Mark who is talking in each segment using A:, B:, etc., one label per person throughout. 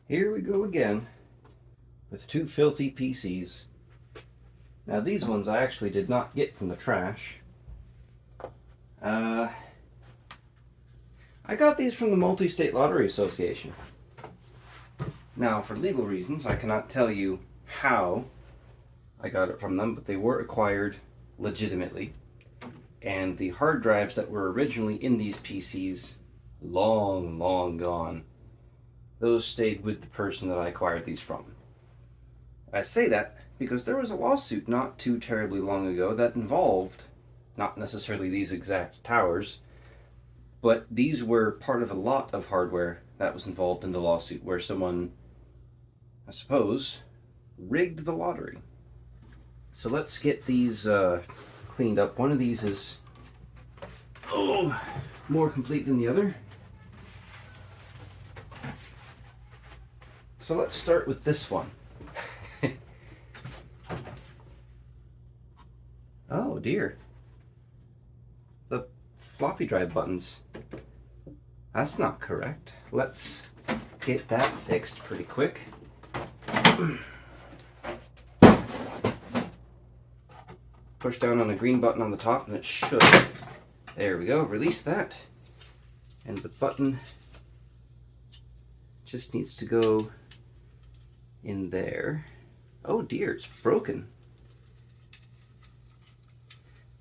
A: Here we go again with two filthy PCs. Now these ones I actually did not get from the trash. I got these from the Multi-State Lottery Association. Now, for legal reasons, I cannot tell you how I got it from them, but they were acquired legitimately. And the hard drives that were originally in these PCs, long, long gone, those stayed with the person that I acquired these from. I say that because there was a lawsuit not too terribly long ago that involved, not necessarily these exact towers, but these were part of a lot of hardware that was involved in the lawsuit where someone, I suppose, rigged the lottery. So let's get these cleaned up. One of these is more complete than the other. So let's start with this one. Oh dear. The floppy drive buttons. That's not correct. Let's get that fixed pretty quick. Push down on the green button on the top and it should. There we go. Release that. And the button just needs to go in there. Oh dear, it's broken.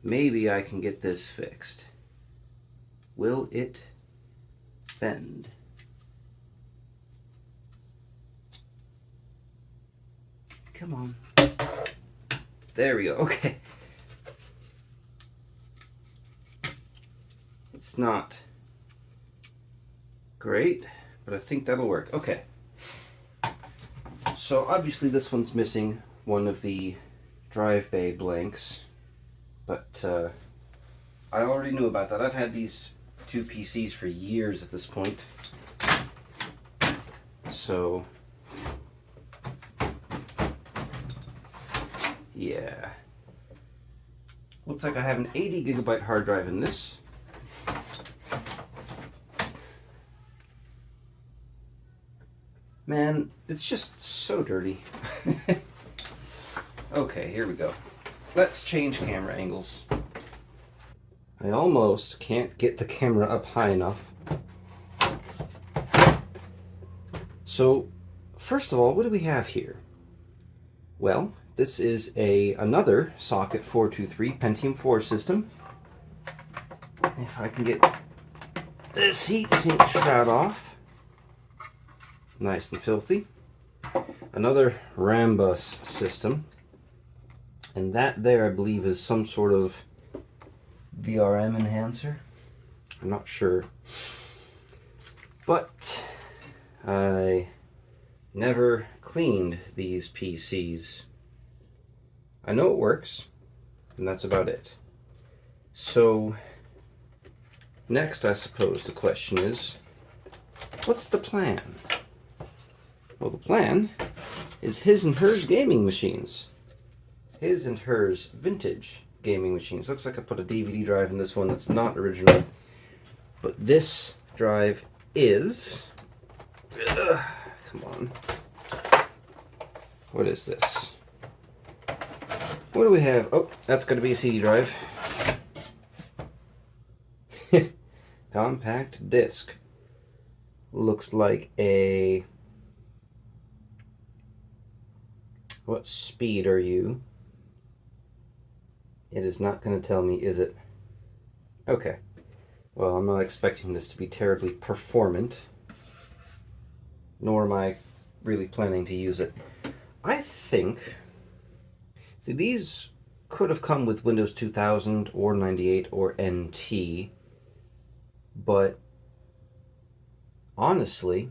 A: Maybe I can get this fixed. Will it bend? Come on. There we go. Okay. It's not great, but I think that'll work. Okay. So obviously this one's missing one of the drive bay blanks, but I already knew about that. I've had these two PCs for years at this point. So yeah. Looks like I have an 80 gigabyte hard drive in this. Man, it's just so dirty. Okay, here we go. Let's change camera angles. I almost can't get the camera up high enough. So, first of all, what do we have here? Well, this is another socket 423 Pentium 4 system. If I can get this heatsink shroud off. Nice and filthy. Another Rambus system. And that there, I believe, is some sort of VRM enhancer. I'm not sure. But I never cleaned these PCs. I know it works, and that's about it. So, next, I suppose the question is, what's the plan? Well, the plan is his and hers gaming machines. His and hers vintage gaming machines. Looks like I put a DVD drive in this one that's not original. But this drive is... come on. What is this? What do we have? Oh, that's going to be a CD drive. Compact disc. Looks like a... What speed are you? It is not going to tell me, is it? Okay. Well, I'm not expecting this to be terribly performant. Nor am I really planning to use it. I think... See, these could have come with Windows 2000 or 98 or NT. But... honestly,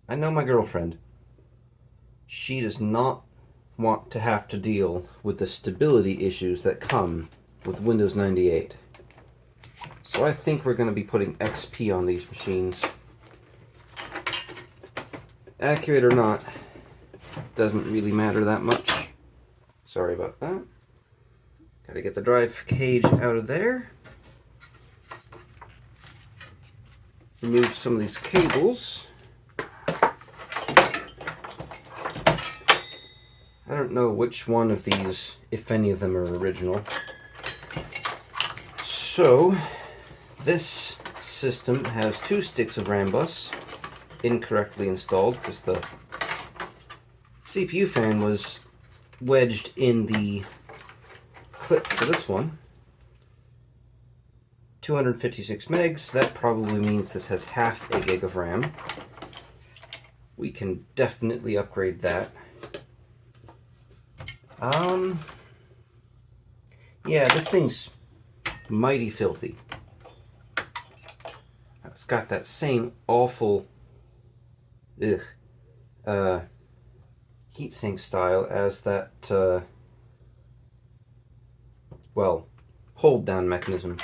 A: I know my girlfriend. She does not want to have to deal with the stability issues that come with Windows 98. So I think we're going to be putting XP on these machines. Accurate or not, doesn't really matter that much. Sorry about that. Gotta get the drive cage out of there. Remove some of these cables. I don't know which one of these, if any of them, are original. So, this system has 2 sticks of Rambus incorrectly installed because the CPU fan was wedged in the clip for this one. 256 megs, that probably means this has half a gig of RAM. We can definitely upgrade that. Yeah, this thing's mighty filthy. It's got that same awful heatsink style as that, well, hold down mechanism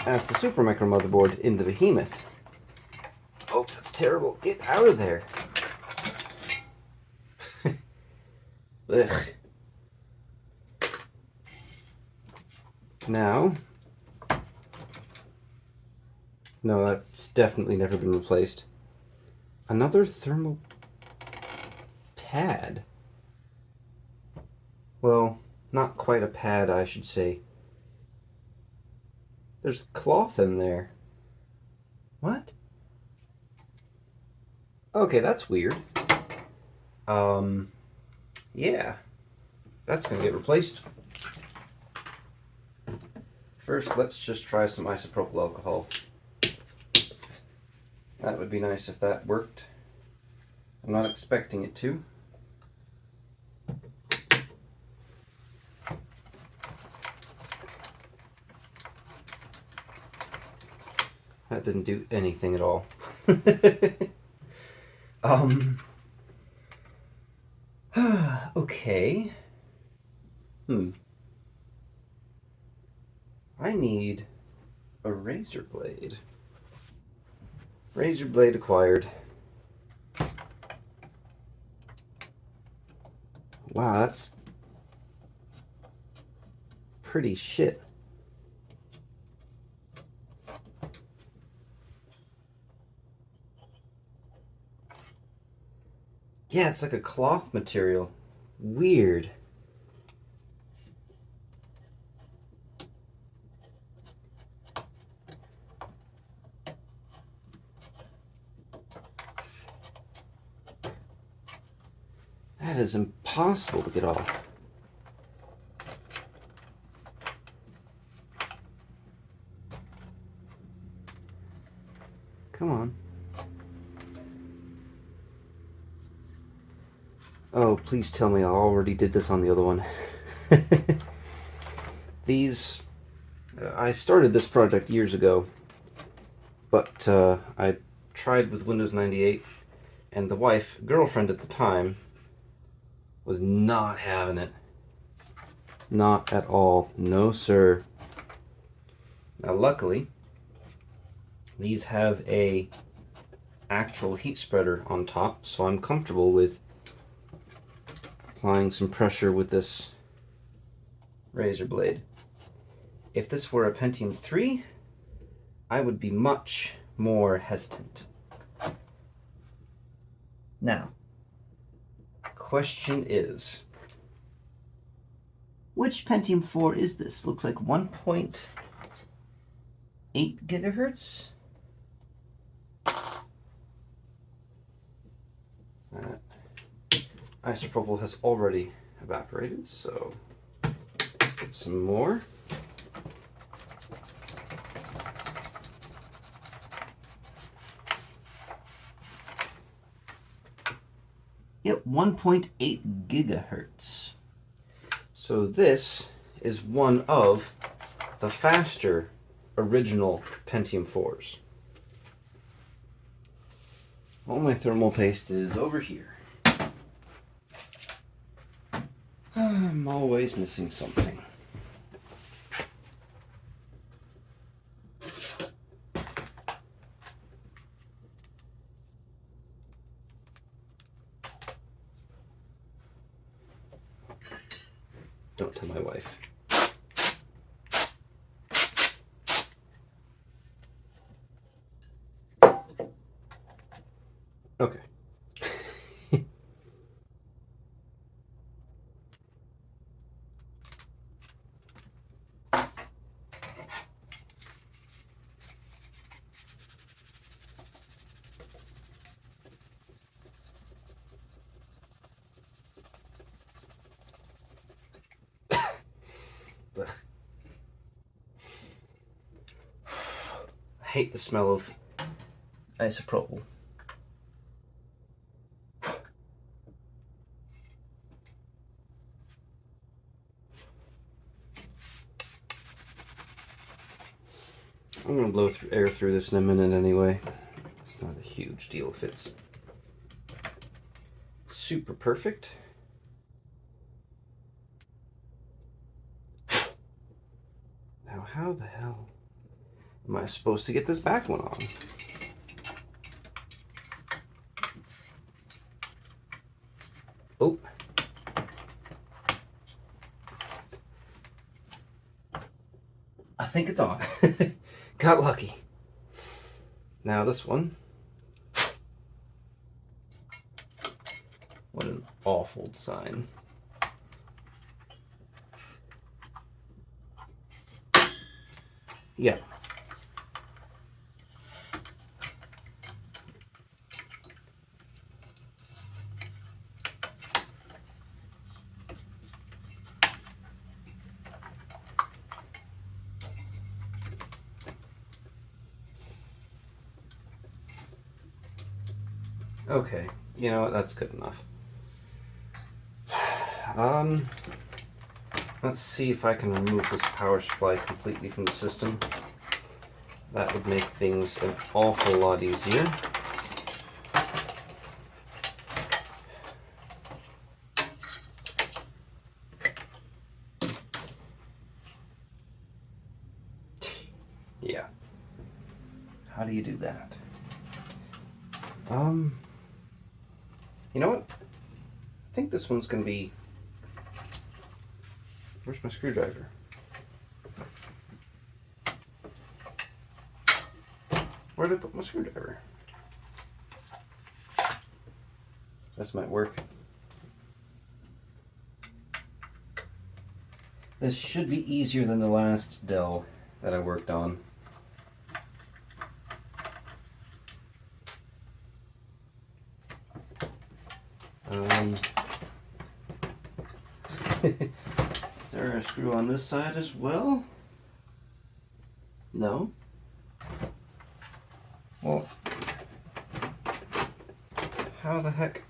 A: as the Supermicro motherboard in the Behemoth. Oh, that's terrible. Get out of there. Ugh. Now, no, that's definitely never been replaced. Another thermal pad. Well, not quite a pad, I should say. There's cloth in there. What? Okay, that's weird. Yeah. That's gonna get replaced. First, let's just try some isopropyl alcohol. That would be nice if that worked. I'm not expecting it to. That didn't do anything at all. Okay. I need a razor blade. Razor blade acquired. Wow, that's pretty shit. Yeah, it's like a cloth material. Weird. That is impossible to get off. Come on. Oh, please tell me I already did this on the other one. These... I started this project years ago, but I tried with Windows 98, and the wife, girlfriend at the time, was not having it. Not at all. No, sir. Now, luckily, these have a actual heat spreader on top, so I'm comfortable with applying some pressure with this razor blade. If this were a Pentium 3, I would be much more hesitant. Now, question is, which Pentium 4 is this? Looks like 1.8 gigahertz? Isopropyl has already evaporated, so get some more. Yep, 1.8 gigahertz. So this is one of the faster original Pentium 4s. All my thermal paste is over here. I'm always missing something. Don't tell my wife. Okay. hate the smell of isopropyl. I'm going to blow air through this in a minute anyway. It's not a huge deal if it's super perfect. Now how the hell am I supposed to get this back one on? Oh. I think it's on. Got lucky. Now this one. What an awful design. Yeah. Okay, you know what, that's good enough. Let's see if I can remove this power supply completely from the system. That would make things an awful lot easier. Yeah. How do you do that? You know what? I think this one's gonna be... Where's my screwdriver? Where did I put my screwdriver? This might work. This should be easier than the last Dell that I worked on. Is there a screw on this side as well? No? Well, how the heck?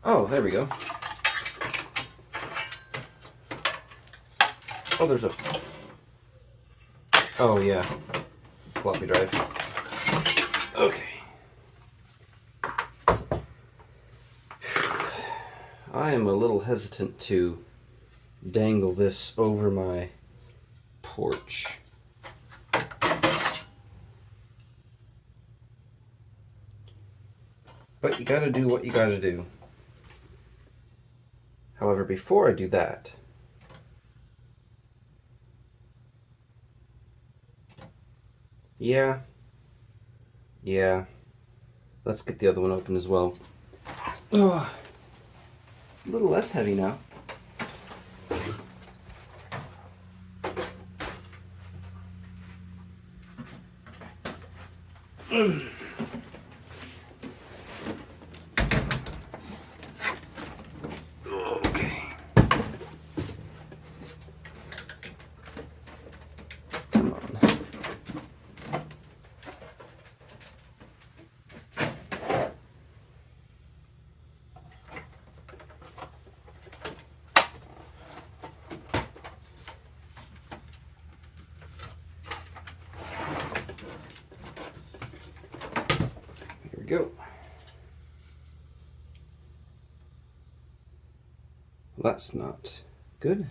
A: Oh, there we go. Oh, there's a... Oh, yeah. Floppy drive. Okay. I am a little hesitant to dangle this over my porch. But you gotta do what you gotta do. However, before I do that, yeah, let's get the other one open as well. Ugh. It's a little less heavy now. Okay. Come on. Here we go. That's not good.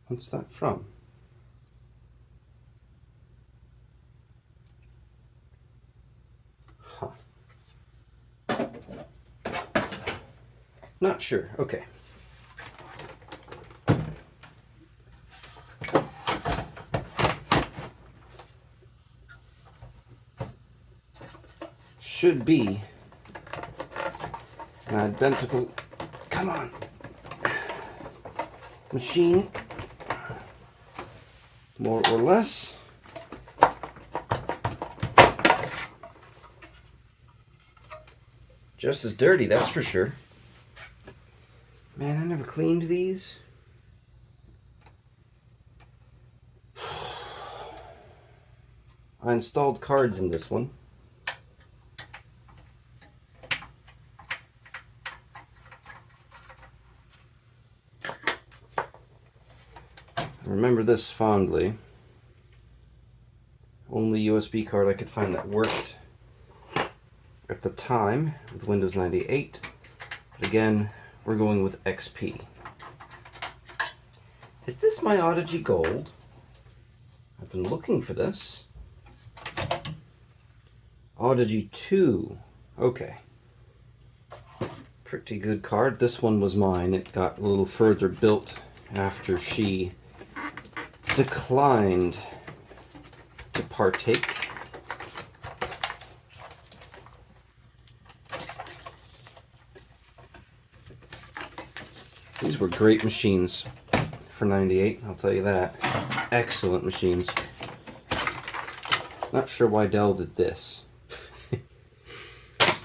A: What's that from? Huh. Not sure. Okay. Should be an identical, come on, machine, more or less. Just as dirty, that's for sure. Man, I never cleaned these. I installed cards in this one. I remember this fondly. Only USB card I could find that worked at the time with Windows 98. But again, we're going with XP. Is this my Odyssey Gold? I've been looking for this. Odyssey 2. Okay. Pretty good card. This one was mine. It got a little further built after she declined to partake. These were great machines for 98, I'll tell you that. Excellent machines. Not sure why Dell did this.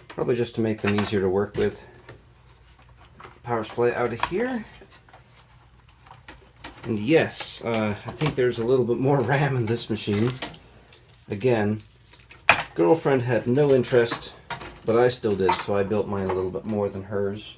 A: Probably just to make them easier to work with. Power supply out of here. And yes, I think there's a little bit more RAM in this machine. Again, girlfriend had no interest, but I still did, so I built mine a little bit more than hers.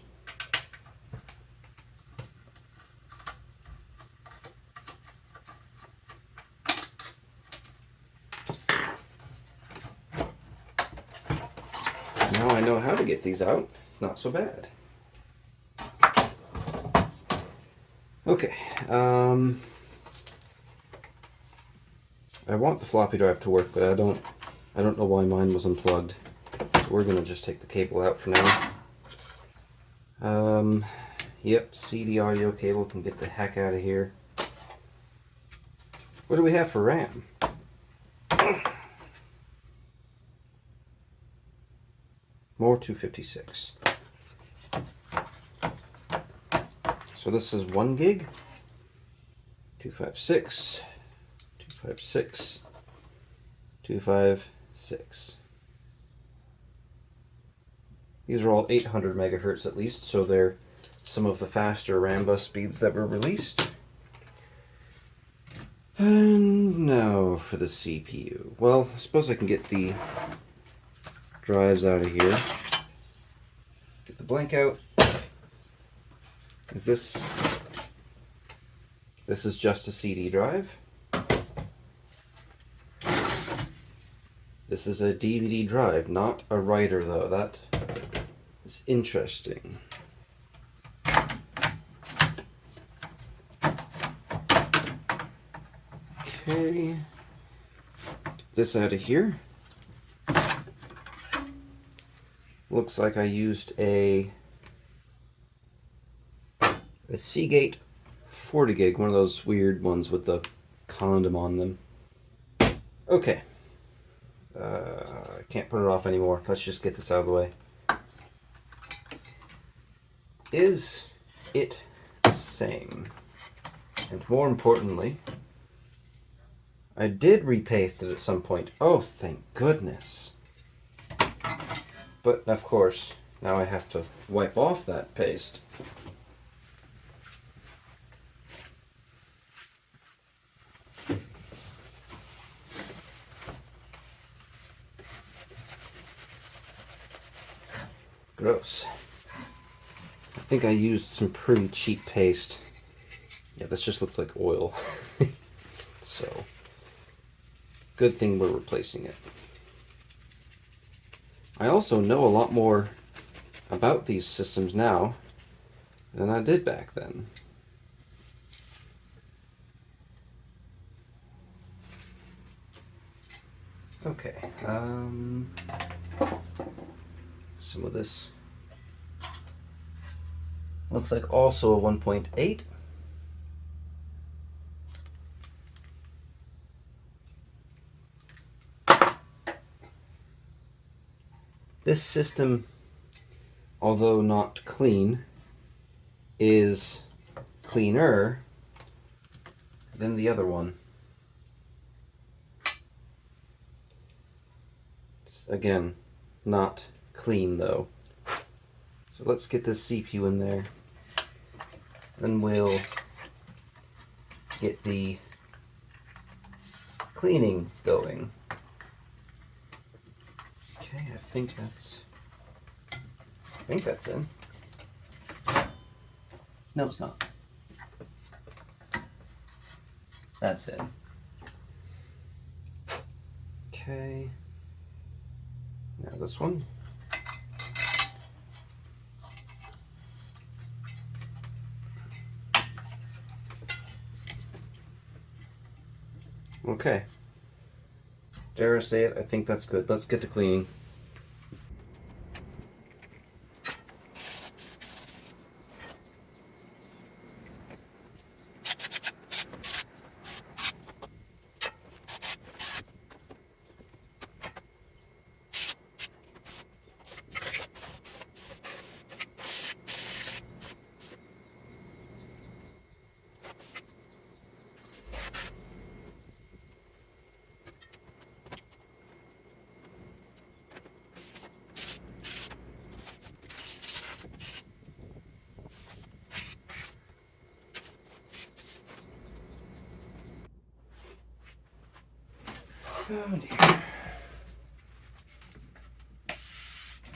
A: Now I know how to get these out. It's not so bad. Okay, I want the floppy drive to work, but I don't know why mine was unplugged. So we're gonna just take the cable out for now. Yep, CD audio cable can get the heck out of here. What do we have for RAM? More 256. So this is 1 gig, 256, 256, 256. These are all 800 megahertz at least, so they're some of the faster Rambus speeds that were released. And now for the CPU. Well, I suppose I can get the drives out of here. Get the blank out. Is this is just a CD drive. This is a DVD drive, not a writer though. That is interesting. Okay. Get this out of here. Looks like I used a Seagate 40 gig, one of those weird ones with the condom on them. Okay. I can't put it off anymore. Let's just get this out of the way. Is it the same? And more importantly, I did repaste it at some point. Oh, thank goodness. But of course, now I have to wipe off that paste. Gross. I think I used some pretty cheap paste. Yeah, this just looks like oil. So, good thing we're replacing it. I also know a lot more about these systems now than I did back then. Okay, some of this looks like also a 1.8. This system, although not clean, is cleaner than the other one. It's, again, not clean though. So let's get this CPU in there. Then we'll get the cleaning going. Okay, I think that's in. No, it's not. That's in. Okay. Now this one. Okay. Dare I say it? I think that's good. Let's get to cleaning. Oh dear.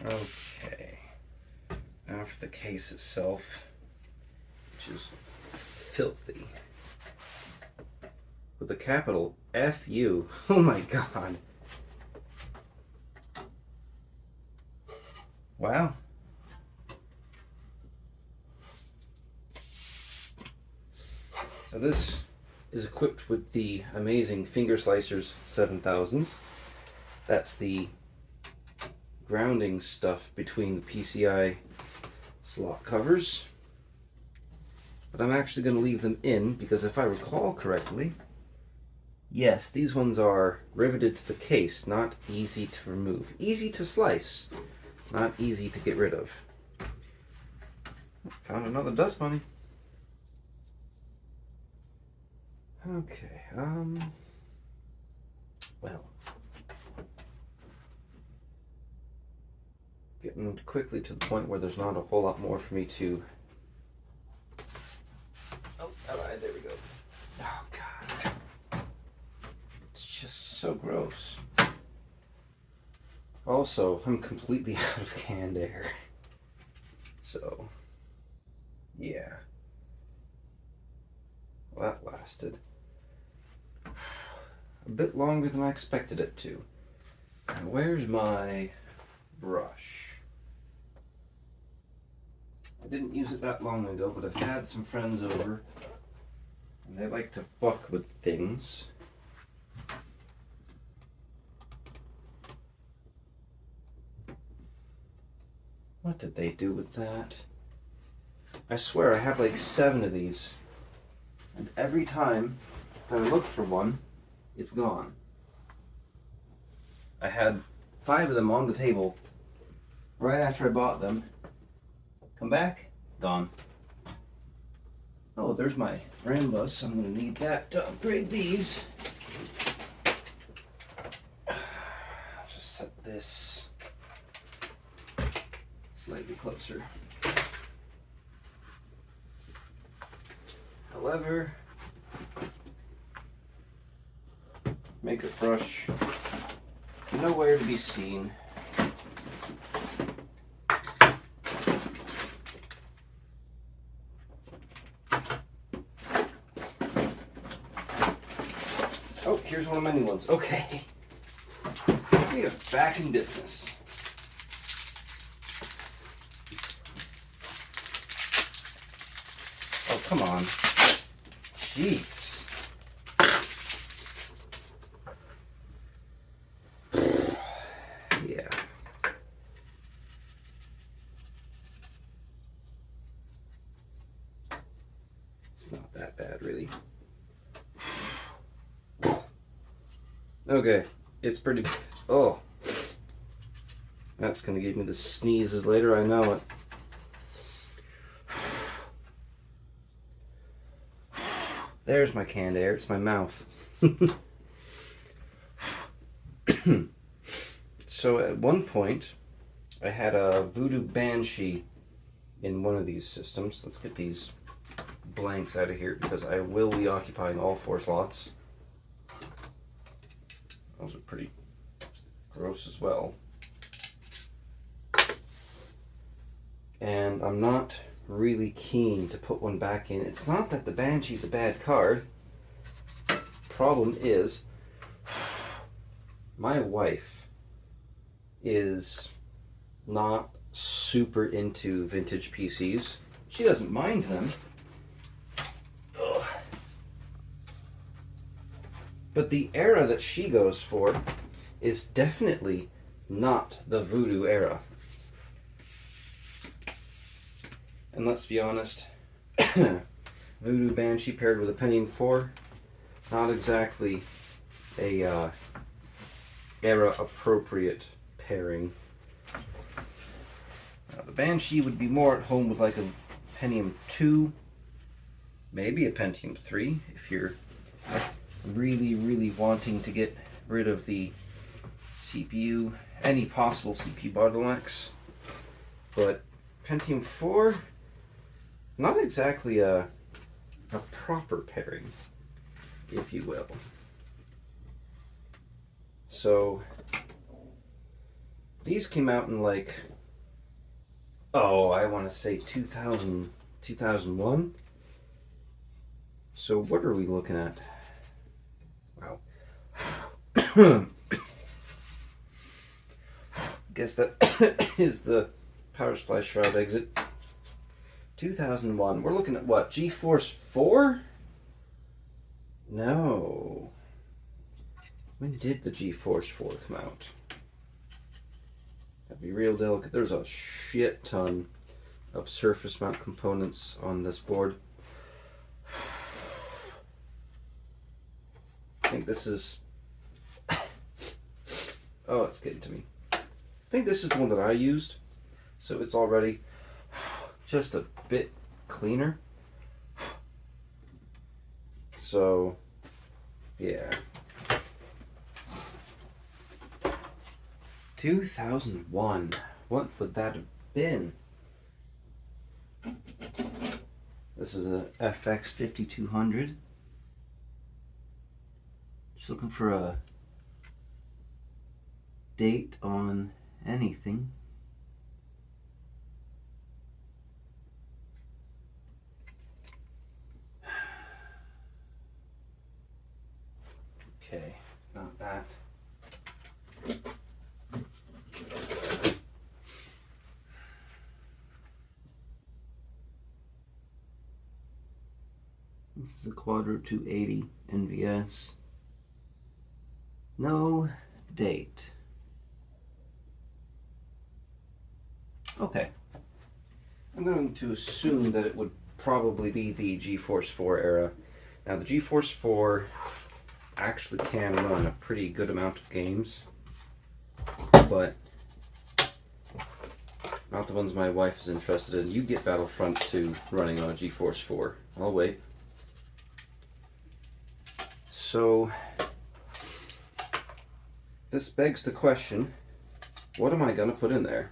A: Okay. Now for the case itself, which is filthy. With a capital F-U. Oh my god. Wow. So this is equipped with the amazing Finger Slicers 7000s. That's the grounding stuff between the PCI slot covers. But I'm actually going to leave them in because if I recall correctly, yes, these ones are riveted to the case, not easy to remove. Easy to slice, not easy to get rid of. Found another dust bunny. Okay, well, getting quickly to the point where there's not a whole lot more for me to... Oh, alright, there we go. Oh, God. It's just so gross. Also, I'm completely out of canned air. So, yeah. Well, that lasted a bit longer than I expected it to. Now, where's my brush? I didn't use it that long ago, but I've had some friends over, and they like to fuck with things. What did they do with that? I swear I have like 7 of these, and every time that I look for one, it's gone. I had 5 of them on the table right after I bought them. Come back, gone. Oh, there's my Rambus. I'm going to need that to upgrade these. I'll just set this slightly closer. However, makeup brush, nowhere to be seen. Oh, here's one of my new ones. Okay. We are back in business. Oh, come on. Jeez. Yeah. It's not that bad, really. Okay, it's pretty... Oh. That's gonna give me the sneezes later, I know it. There's my canned air, it's my mouth. So at one point, I had a Voodoo Banshee in one of these systems. Let's get these blanks out of here because I will be occupying all 4 slots. Those are pretty gross as well. And I'm not really keen to put one back in. It's not that the Banshee's a bad card. Problem is, my wife is not super into vintage PCs. She doesn't mind them. Ugh. But the era that she goes for is definitely not the Voodoo era. And let's be honest, Voodoo Banshee paired with a Pentium 4, not exactly a era appropriate pairing. The Banshee would be more at home with like a Pentium 2, maybe a Pentium 3 if you're really wanting to get rid of the CPU, any possible CPU bottlenecks. But Pentium 4, not exactly a proper pairing, if you will. So these came out in like, oh, I want to say 2000, 2001. So what are we looking at? Wow. Guess that is the power supply shroud exit. 2001. We're looking at what? GeForce 4? No. When did the GeForce 4 come out? That'd be real delicate. There's a shit ton of surface mount components on this board. I think this is... Oh, it's getting to me. I think this is the one that I used. So it's already just a bit cleaner. So, yeah. 2001. What would that have been? This is a FX 5200. Just looking for a date on anything. Okay, not that. This is a Quadro 280 NVS. No date. Okay. I'm going to assume that it would probably be the GeForce 4 era. Now the GeForce 4 actually can run a pretty good amount of games, but not the ones my wife is interested in. You get Battlefront 2 running on a GeForce 4. I'll wait. So this begs the question, what am I going to put in there?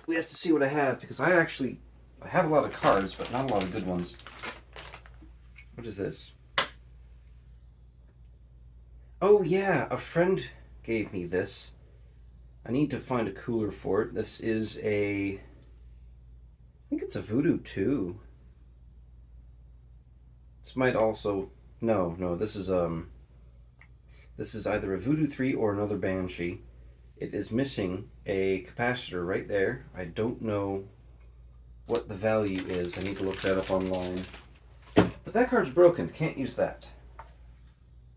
A: We have to see what I have, because I have a lot of cards, but not a lot of good ones. What is this? Oh yeah, a friend gave me this. I need to find a cooler for it. This is I think it's a Voodoo 2. This might also, no, this is either a Voodoo 3 or another Banshee. It is missing a capacitor right there. I don't know what the value is. I need to look that up online. But that card's broken. Can't use that.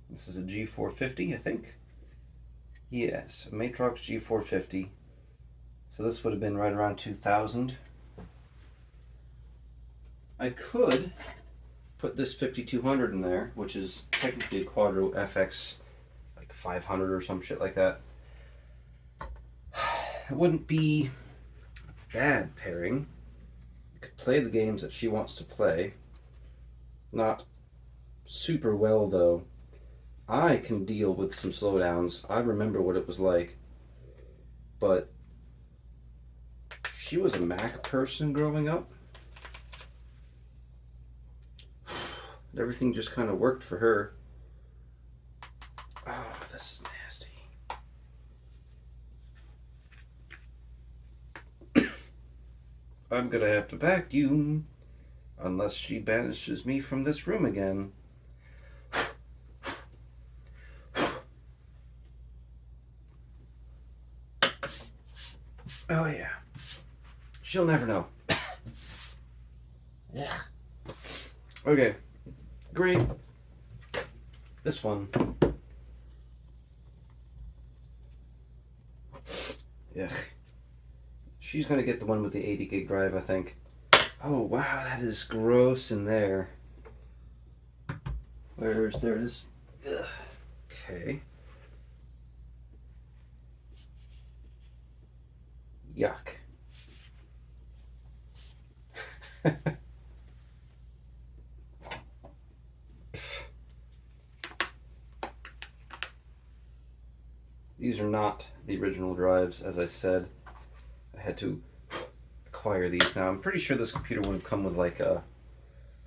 A: This is a G450, I think. Yes, a Matrox G450. So this would have been right around 2000. I could put this 5200 in there, which is technically a Quadro FX like 500 or some shit like that. It wouldn't be a bad pairing. You could play the games that she wants to play. Not super well though. I can deal with some slowdowns. I remember what it was like. But she was a Mac person growing up. Everything just kind of worked for her. Oh, this is nasty. I'm gonna have to vacuum unless she banishes me from this room again. Oh yeah. She'll never know. Yeah. Okay. Great. This one. Yeah. She's gonna get the one with the 80 gig drive, I think. Oh wow, that is gross in there. There it is. Ugh. Okay. Yuck. These are not the original drives, as I said. I had to acquire these. Now, I'm pretty sure this computer would have come with like a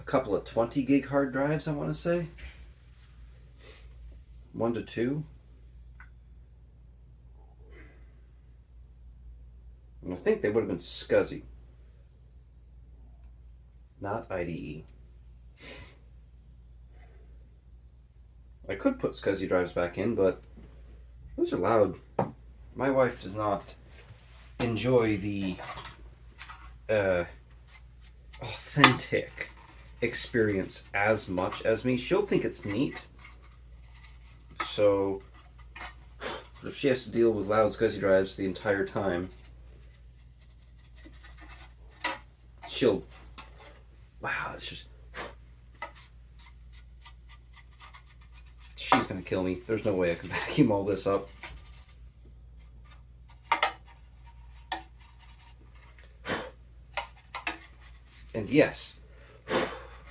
A: couple of 20 gig hard drives, I want to say. 1 to 2. And I think they would have been SCSI, not IDE. I could put SCSI drives back in, but those are loud. My wife does not enjoy the authentic experience as much as me. She'll think it's neat. So if she has to deal with loud SCSI drives the entire time, she'll... Wow, it's just... She's gonna kill me. There's no way I can vacuum all this up. And yes,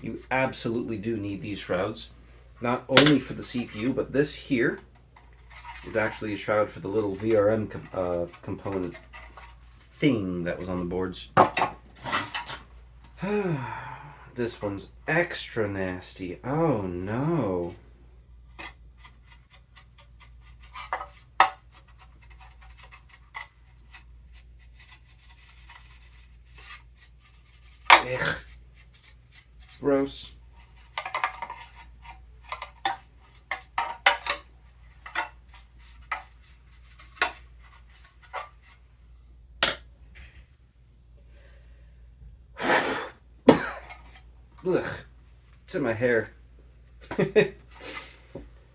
A: you absolutely do need these shrouds. Not only for the CPU, but this here is actually a shroud for the little VRM component thing that was on the boards. This one's extra nasty. Oh no. Ugh. Gross. Ugh. It's in my hair.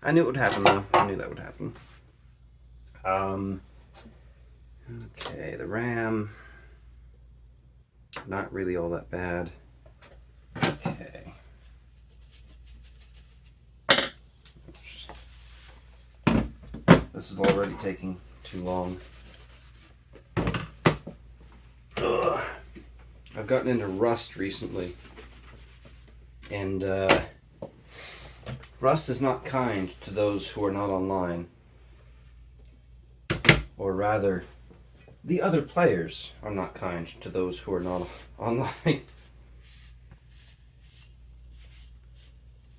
A: I knew it would happen though. I knew that would happen. Okay, the RAM. Not really all that bad. Okay. This is already taking too long. Ugh. I've gotten into Rust recently. And Rust is not kind to those who are not online. Or rather, the other players are not kind to those who are not online.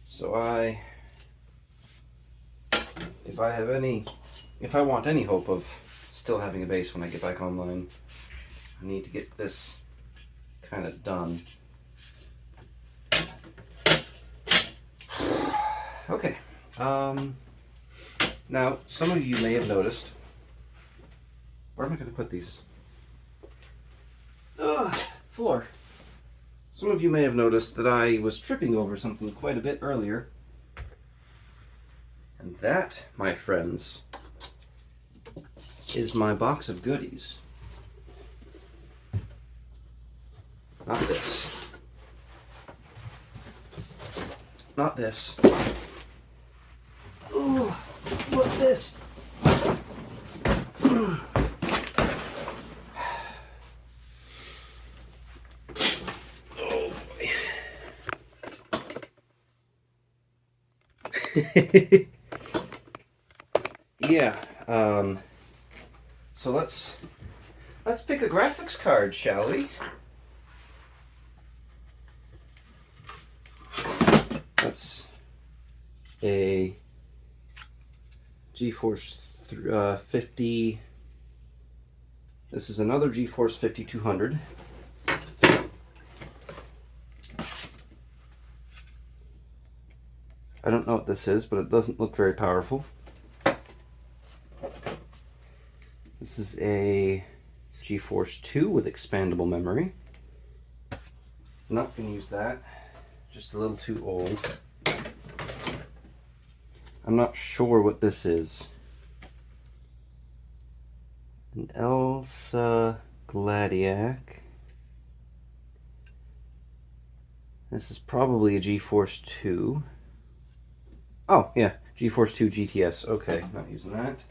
A: So if I want any hope of still having a base when I get back online, I need to get this kind of done. Okay. Now, some of you may have noticed. Where am I going to put these? Ugh, floor. Some of you may have noticed that I was tripping over something quite a bit earlier. And that, my friends, is my box of goodies. Not this. Not this. Ooh, what this? Oh boy. Yeah, so let's Let's pick a graphics card, shall we? That's a GeForce 50. This is another GeForce 5200. I don't know what this is, but it doesn't look very powerful. This is a GeForce 2 with expandable memory. Not going to use that. Just a little too old. I'm not sure what this is. An Elsa Gladiac. This is probably a GeForce 2. Oh, yeah, GeForce 2 GTS. Okay, not using that.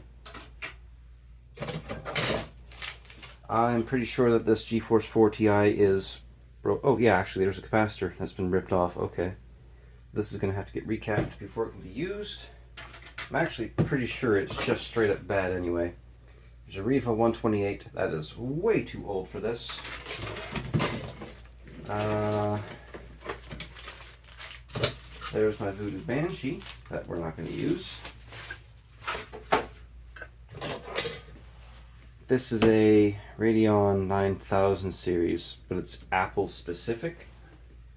A: I'm pretty sure that this GeForce 4 Ti is... Oh, yeah, actually, there's a capacitor that's been ripped off. Okay. This is going to have to get recapped before it can be used. I'm actually pretty sure it's just straight up bad anyway. There's a Riva 128. That is way too old for this. There's my Voodoo Banshee that we're not going to use. This is a Radeon 9000 series, but it's Apple specific.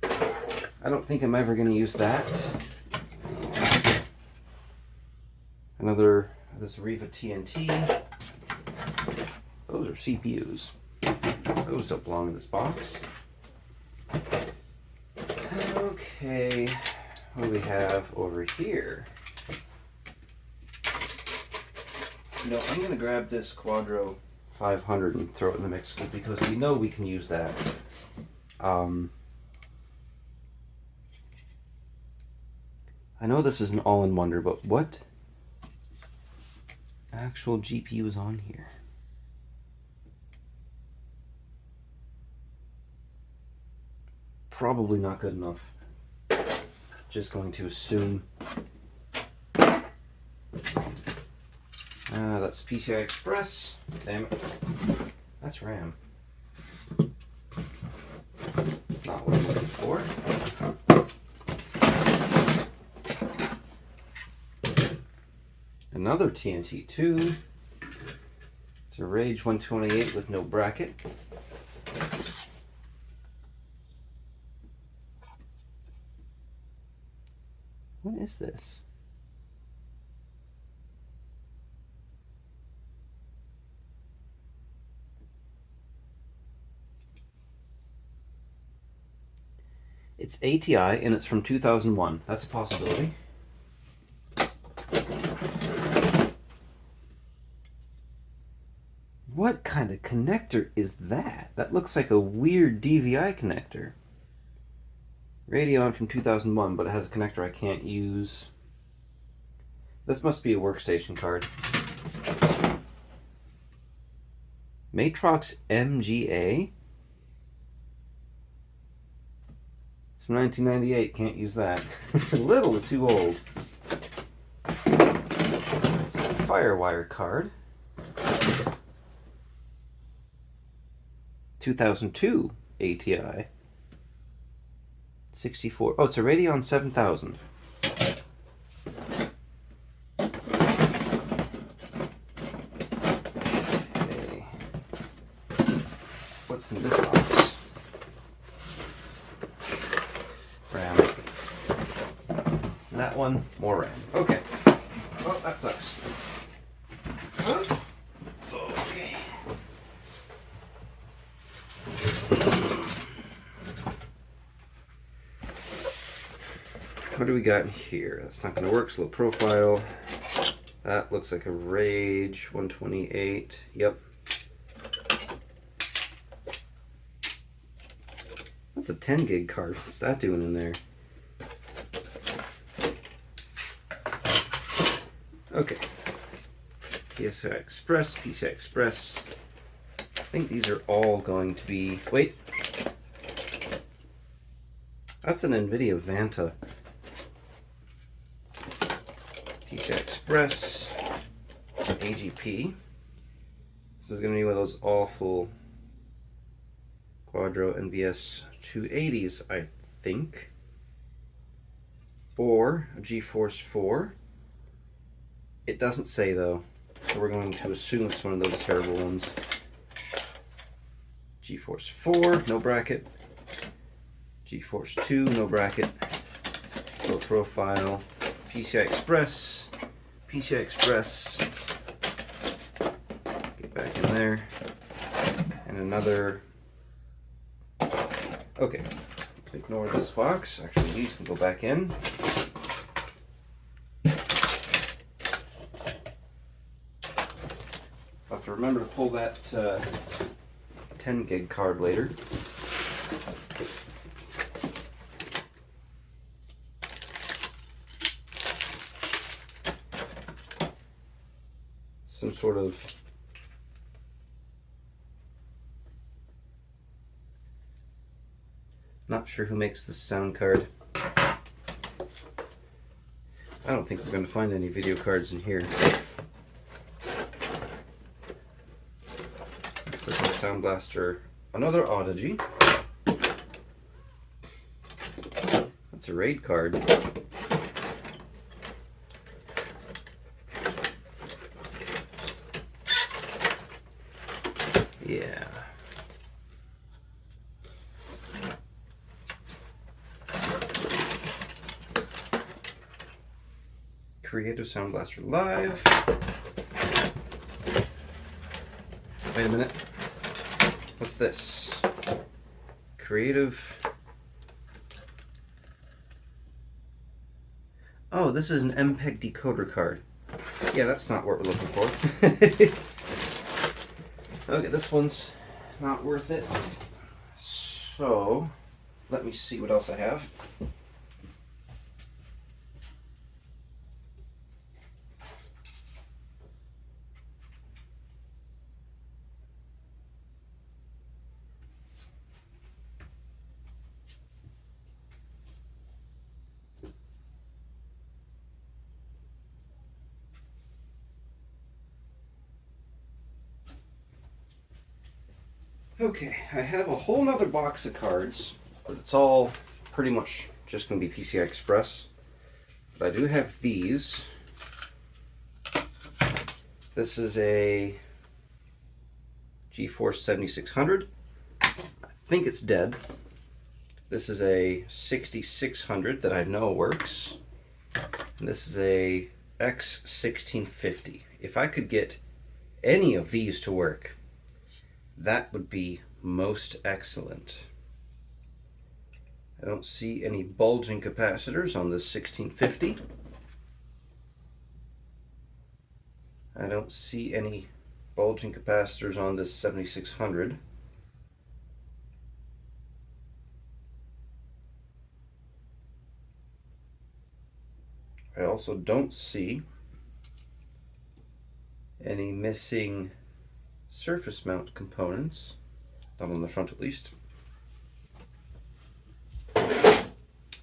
A: I don't think I'm ever going to use that. This Riva TNT. Those are CPUs. Those don't belong in this box. Okay, what do we have over here? No, I'm going to grab this Quadro 500 and throw it in the mix because we know we can use that. I know this is an all-in-wonder, but what actual GPU is on here? Probably not good enough. Just going to assume. That's PCI Express. Damn it. That's RAM. Not what I'm looking for. Another TNT 2. It's a Rage 128 with no bracket. What is this? It's ATI and it's from 2001. That's a possibility. What kind of connector is that? That looks like a weird DVI connector. Radeon from 2001, but it has a connector I can't use. This must be a workstation card. Matrox MGA? It's from 1998, can't use that. It's a little too old. It's a Firewire card. 2002 ATI. 64. Oh, it's a Radeon 7000. Okay. What's in this box? RAM. That one, more RAM. Okay. Well, that sucks. Okay. What do we got in here? That's not going to work. Slow profile. That looks like a Rage 128. Yep. That's a 10 gig card. What's that doing in there? Okay. PCI Express, PCI Express. I think these are all going to be... Wait. That's an NVIDIA Vanta. PCI Express, AGP. This This is going to be one of those awful Quadro NVS 280s, I think. Or a GeForce 4. It doesn't say though, so we're going to assume it's one of those terrible ones. GeForce 4, no bracket. GeForce 2, no bracket. Low profile. PCI Express. PCI Express. Get back in there. And another. Okay, ignore this box. Actually, these can go back in. I'll have to remember to pull that 10 gig card later. Some sort of not sure who makes this sound card. I don't think we're going to find any video cards in here. Looks like a Sound Blaster, another oddity. That's a RAID card. Yeah. Creative Sound Blaster Live. Wait a minute. What's this? Creative. Oh, this is an MPEG decoder card. Yeah, that's not what we're looking for. Okay, this one's not worth it. So, let me see what else I have. Okay, I have a whole nother box of cards, but it's all pretty much just going to be PCI Express. But I do have these. This is a GeForce 7600. I think it's dead. This is a 6600 that I know works. And this is a X1650. If I could get any of these to work, that would be most excellent. I don't see any bulging capacitors on this 1650. I don't see any bulging capacitors on this 7600. I also don't see any missing surface mount components, not on the front at least.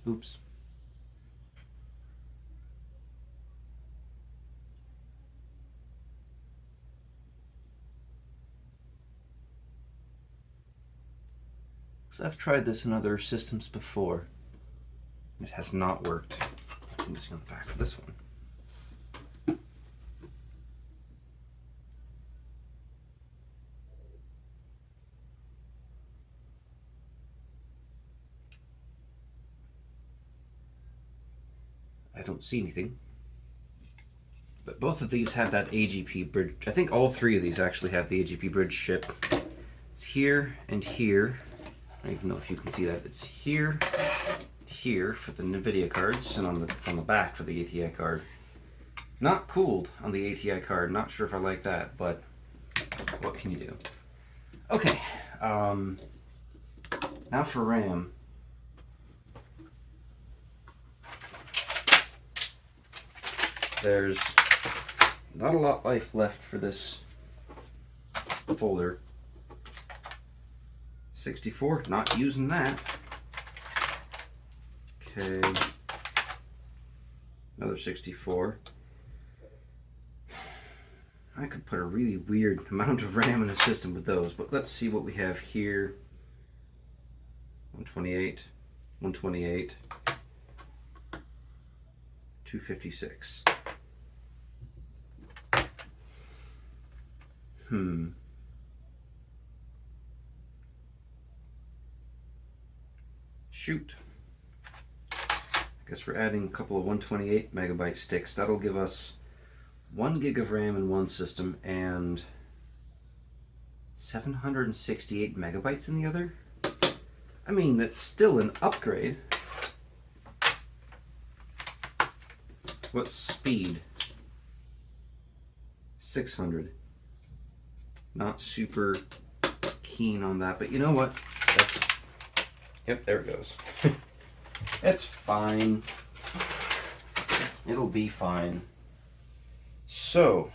A: Oops. So I've tried this in other systems before. It has not worked. I'm just on the back of this one. I don't see anything. But both of these have that AGP bridge. I think all three of these actually have the AGP bridge chip. It's here and here. I don't even know if you can see that. It's here, here for the NVIDIA cards, and it's on the back for the ATI card. Not cooled on the ATI card. Not sure if I like that, but what can you do? Okay. Now for RAM. There's not a lot left for this folder. 64, not using that. Okay. Another 64. I could put a really weird amount of RAM in a system with those, but let's see what we have here. 128, 128, 256. Shoot. I guess we're adding a couple of 128 megabyte sticks. That'll give us 1 gig of RAM in one system and 768 megabytes in the other. I mean, that's still an upgrade. What speed? 600. Not super keen on that, but you know what? Yep, there it goes. It's fine. It'll be fine. So,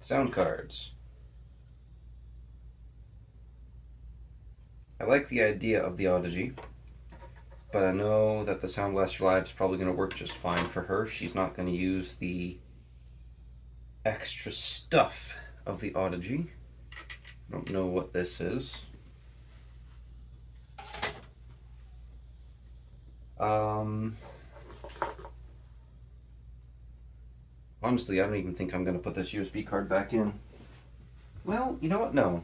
A: sound cards. I like the idea of the Audigy, but I know that the Sound Blaster Live is probably going to work just fine for her. She's not going to use the extra stuff of the Audigy. I don't know what this is. Honestly, I don't even think I'm going to put this USB card back in. Well, you know what? No.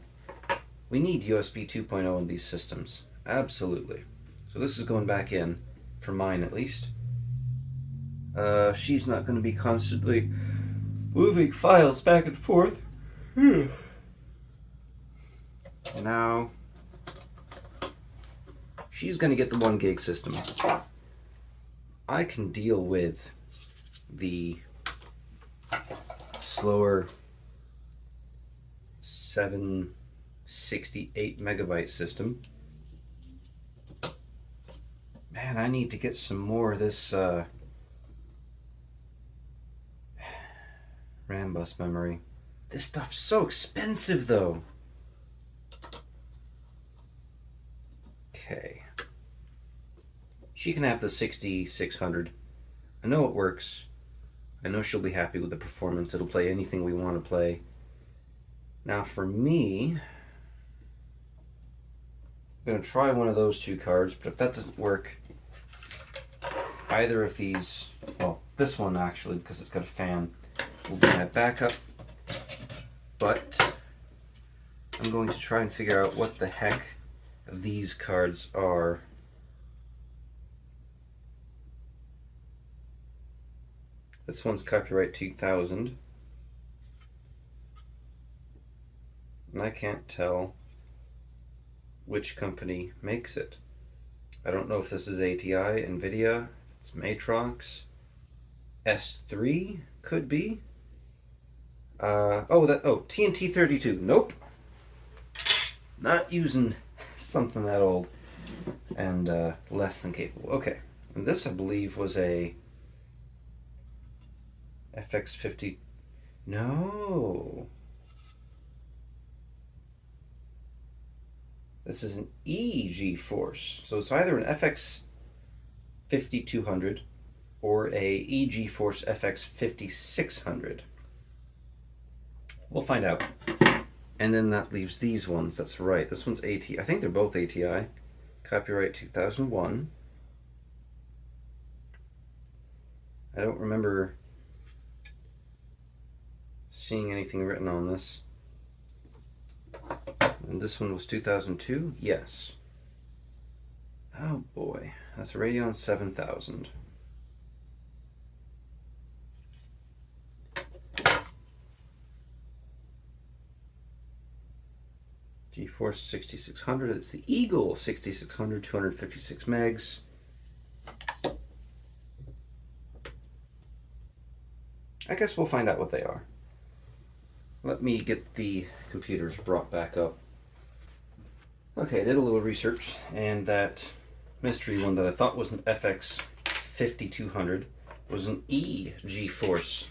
A: We need USB 2.0 in these systems. Absolutely. So this is going back in, for mine at least. She's not going to be constantly moving files back and forth. Now, she's going to get the 1 gig system. I can deal with the slower 768 megabyte system. Man, I need to get some more of this Rambus memory. This stuff's so expensive though. Okay. She can have the 6600. I know it works. I know she'll be happy with the performance. It'll play anything we want to play. Now for me, I'm going to try one of those 2 cards, but if that doesn't work, either of these, well, this one actually, because it's got a fan, will be my backup. But I'm going to try and figure out what the heck these cards are. This one's copyright 2000. And I can't tell which company makes it. I don't know if this is ATI, NVIDIA, it's Matrox, S3 could be. TNT 32. Nope. Not using something that old and less than capable. Okay, and this I believe was a FX50. No. This is an E GeForce. So it's either an FX 5200 or a E GeForce FX 5600. We'll find out. And then that leaves these ones. That's right. This one's ATI. I think they're both ATI. Copyright 2001. I don't remember seeing anything written on this. And this one was 2002? Yes. Oh boy. That's a Radeon 7000. GeForce 6600. It's the Eagle 6600, 256 megs. I guess we'll find out what they are. Let me get the computers brought back up. Okay, I did a little research, and that mystery one that I thought was an FX 5200 was an E GeForce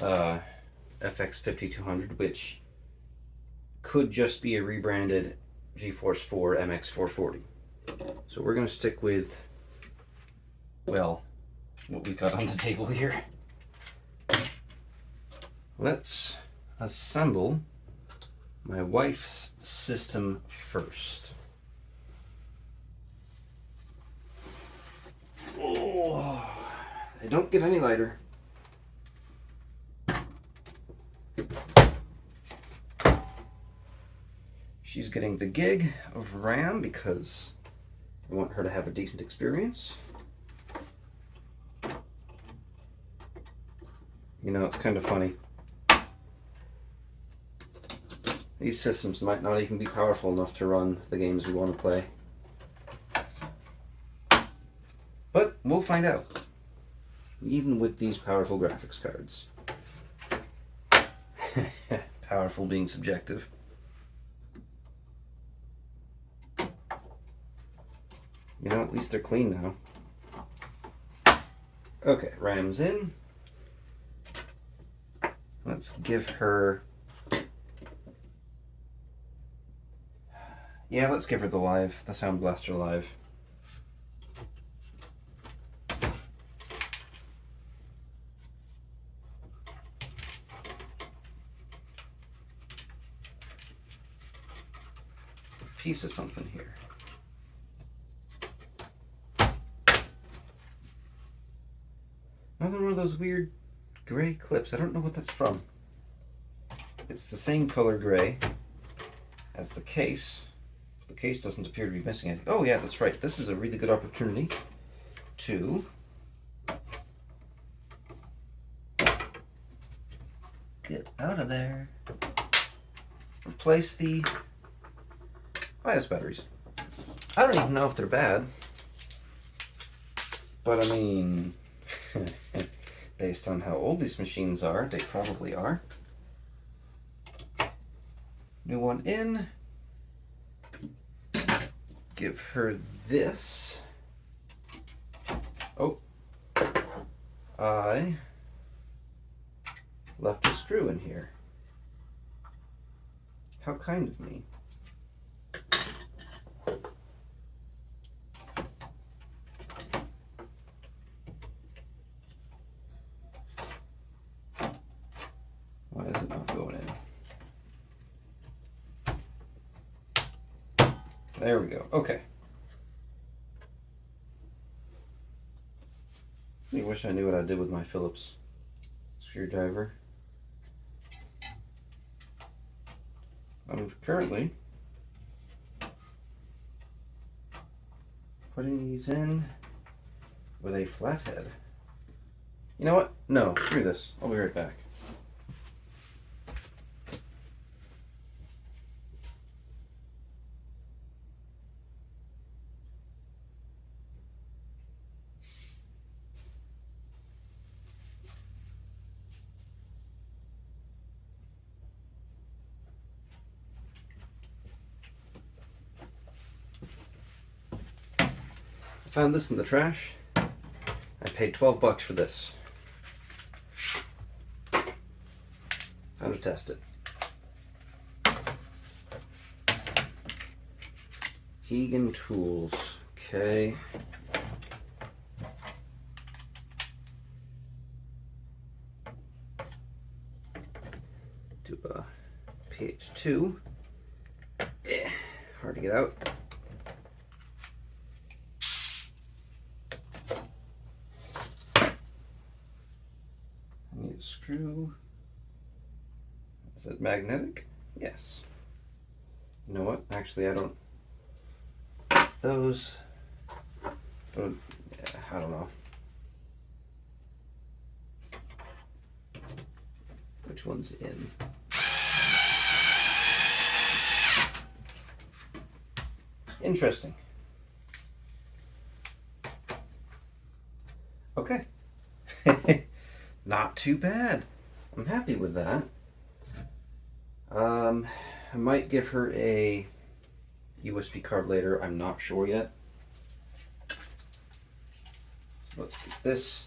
A: FX 5200, which could just be a rebranded GeForce 4 MX 440. So we're going to stick with, well, what we got on the table here. let's assemble my wife's system first. Oh, they don't get any lighter. She's getting the gig of RAM because I want her to have a decent experience. You know, it's kind of funny. These systems might not even be powerful enough to run the games we want to play. But we'll find out. Even with these powerful graphics cards. Powerful being subjective. You know, at least they're clean now. Okay, RAM's in. Let's give her... Yeah, let's give her the Sound Blaster Live. It's a piece of something here. Another one of those weird gray clips. I don't know what that's from. It's the same color gray as the case. The case doesn't appear to be missing anything. Oh yeah, that's right. This is a really good opportunity to get out of there. Replace the BIOS batteries. I don't even know if they're bad, but I mean, based on how old these machines are, they probably are. New one in. Give her this. Oh, I left a screw in here. How kind of me. Why is it not going in? There we go. Okay. I wish I knew what I did with my Phillips screwdriver. I'm currently putting these in with a flathead. You know what? No, screw this. I'll be right back. I found this in the trash. I paid $12 for this. Time to test it. Keegan Tools. Okay. Do a pH 2. Hard to get out. Screw. Is it magnetic? Yes. You know what? Actually, I don't. Those. Don't. Yeah, I don't know. Which one's in? Interesting. Okay. Not too bad. I'm happy with that. I might give her a USB card later. I'm not sure yet. So let's get this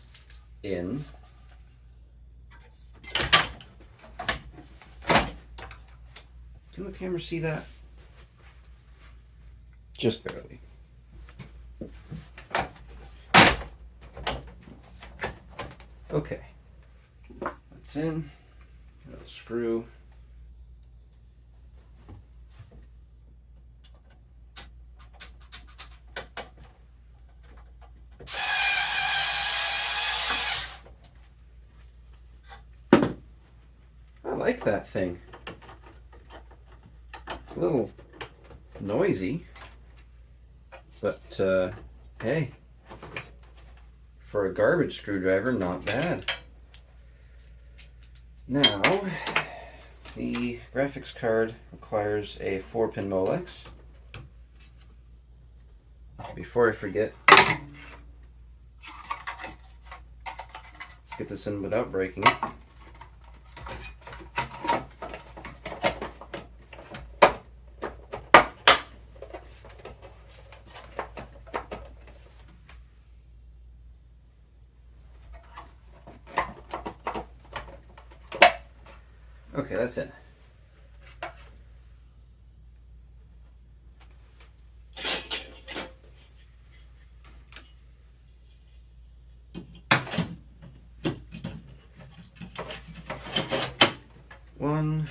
A: in. Can the camera see that? Just barely. Okay. That's in. little screw. I like that thing. It's a little noisy, but hey, for a garbage screwdriver, not bad. Now, the graphics card requires a 4-pin Molex. Before I forget, let's get this in without breaking it. Okay, that's it. One.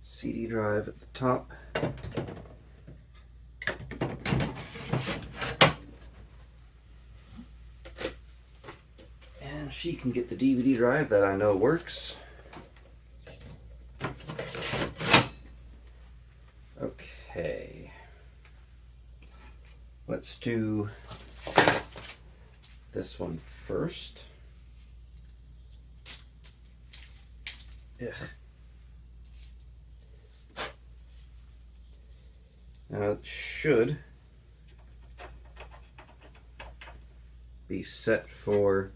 A: CD drive at the top. And she can get the DVD drive that I know works. Okay. Let's do this one first. Ugh. Now it should be set for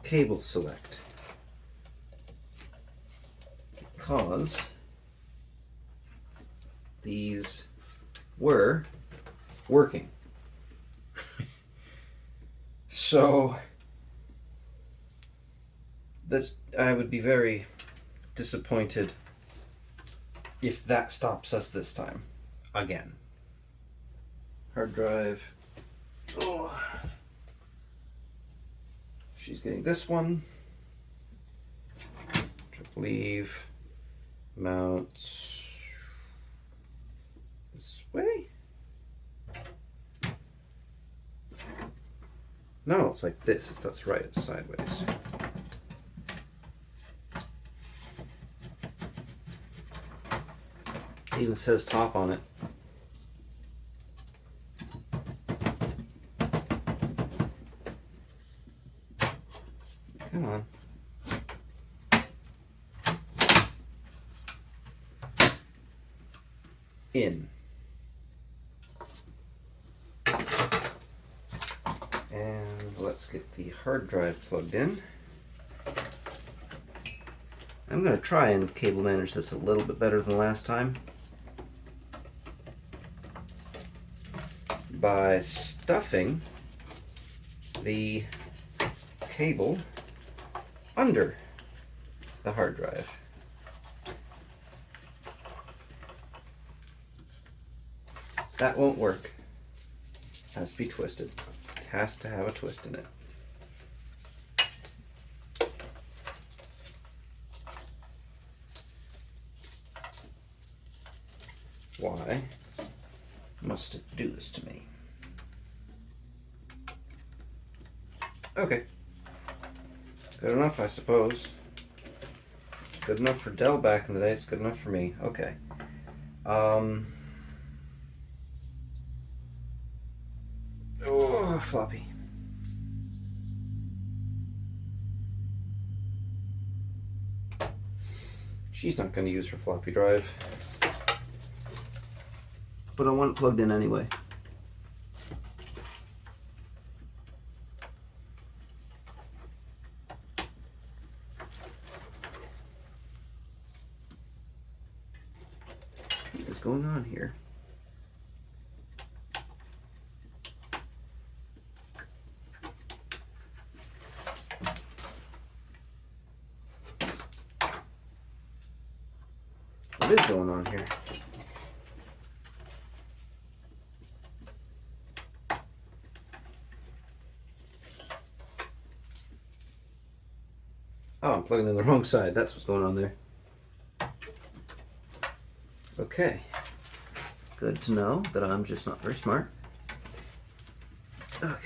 A: cable select, because these were working. So I would be very disappointed if that stops us this time again. Hard drive. Oh. She's getting this one. Triple leave. Mounts this way. No, it's like this. That's right. It's sideways. It even says top on it. Come on. In. And let's get the hard drive plugged in. I'm going to try and cable manage this a little bit better than last time by stuffing the cable under the hard drive. That won't work. It has to be twisted. It has to have a twist in it. Why must it do this to me? Okay. Good enough, I suppose. Good enough for Dell back in the day. It's good enough for me. Okay. Oh, floppy. She's not going to use her floppy drive. But I want it plugged in anyway. What is going on here? What is going on here? I'm plugging in the wrong side. That's what's going on there. Okay. Good to know that I'm just not very smart. Okay.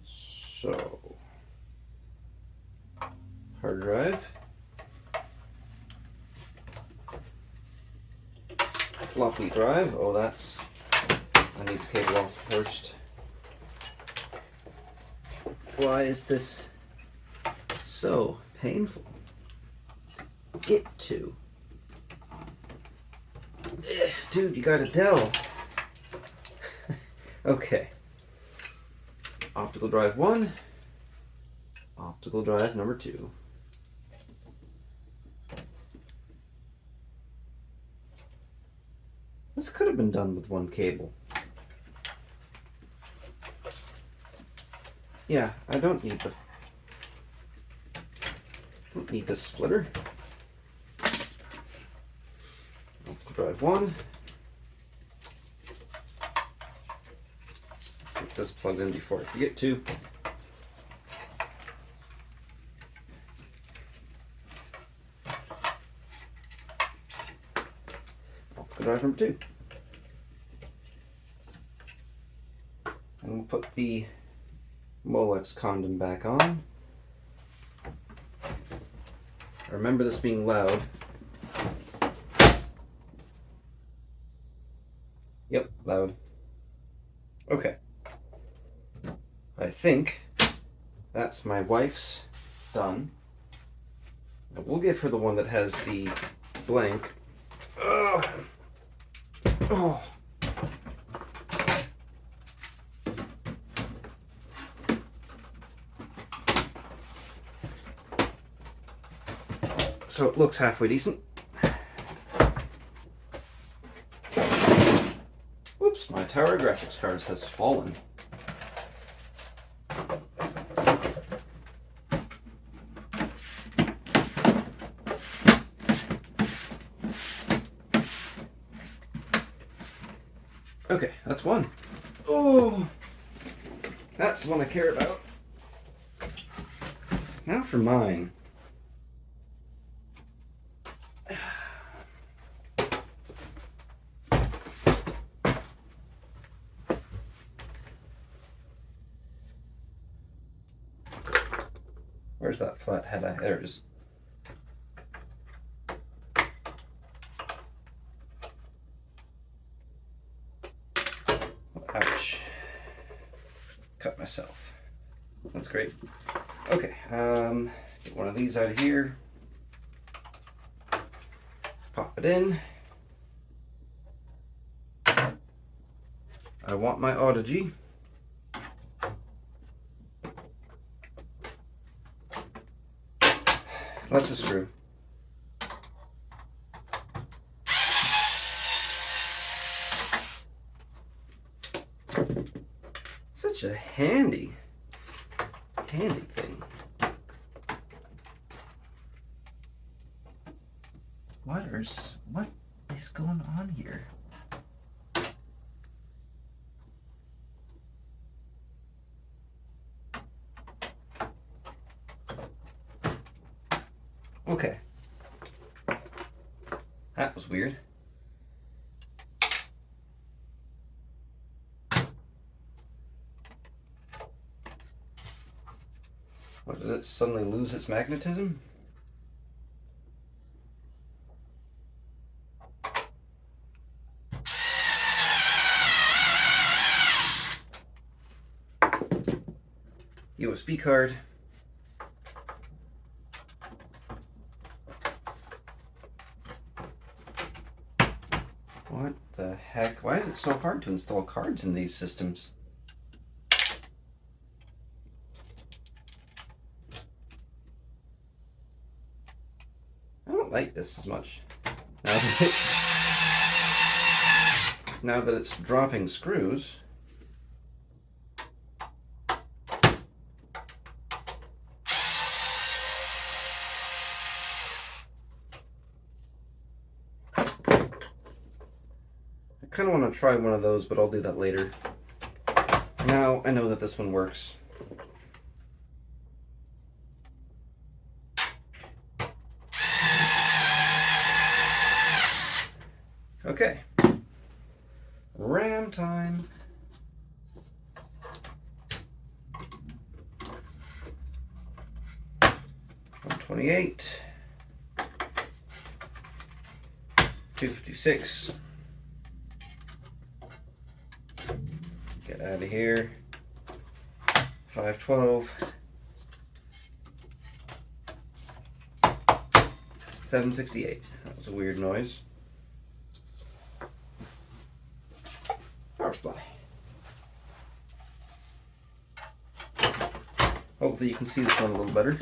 A: So, hard drive. Floppy drive. Oh, that's... I need the cable off first. Why is this so painful to get to? Dude, you got a Dell. Okay. Optical drive 1. Optical drive number 2. This could have been done with one cable. Yeah, I don't need the splitter. Optical drive 1. Let's get this plugged in before I forget to. Optical drive number 2. And we'll put the Molex condom back on. I remember this being loud. Yep, loud. Okay. I think that's my wife's done. We'll give her the one that has the blank. Ugh. Oh. So it looks halfway decent. Whoops, my tower graphics cards has fallen. Okay, that's one. Oh, that's the one I care about. Now for mine. Where's that flat head? There it is. Ouch. Cut myself. That's great. Okay, get one of these out of here. Pop it in. I want my Audigy. That's a screw. Such a handy thing. What is going on here? Okay. That was weird. What, did it suddenly lose its magnetism? USB card. What the heck? Why is it so hard to install cards in these systems? I don't like this as much. Now that it's dropping screws. I kind of want to try one of those, but I'll do that later. Now I know that this one works. Okay. RAM time. $128. 256. Get out of here. 512. 768. That was a weird noise. Power supply. Hopefully you can see this one a little better.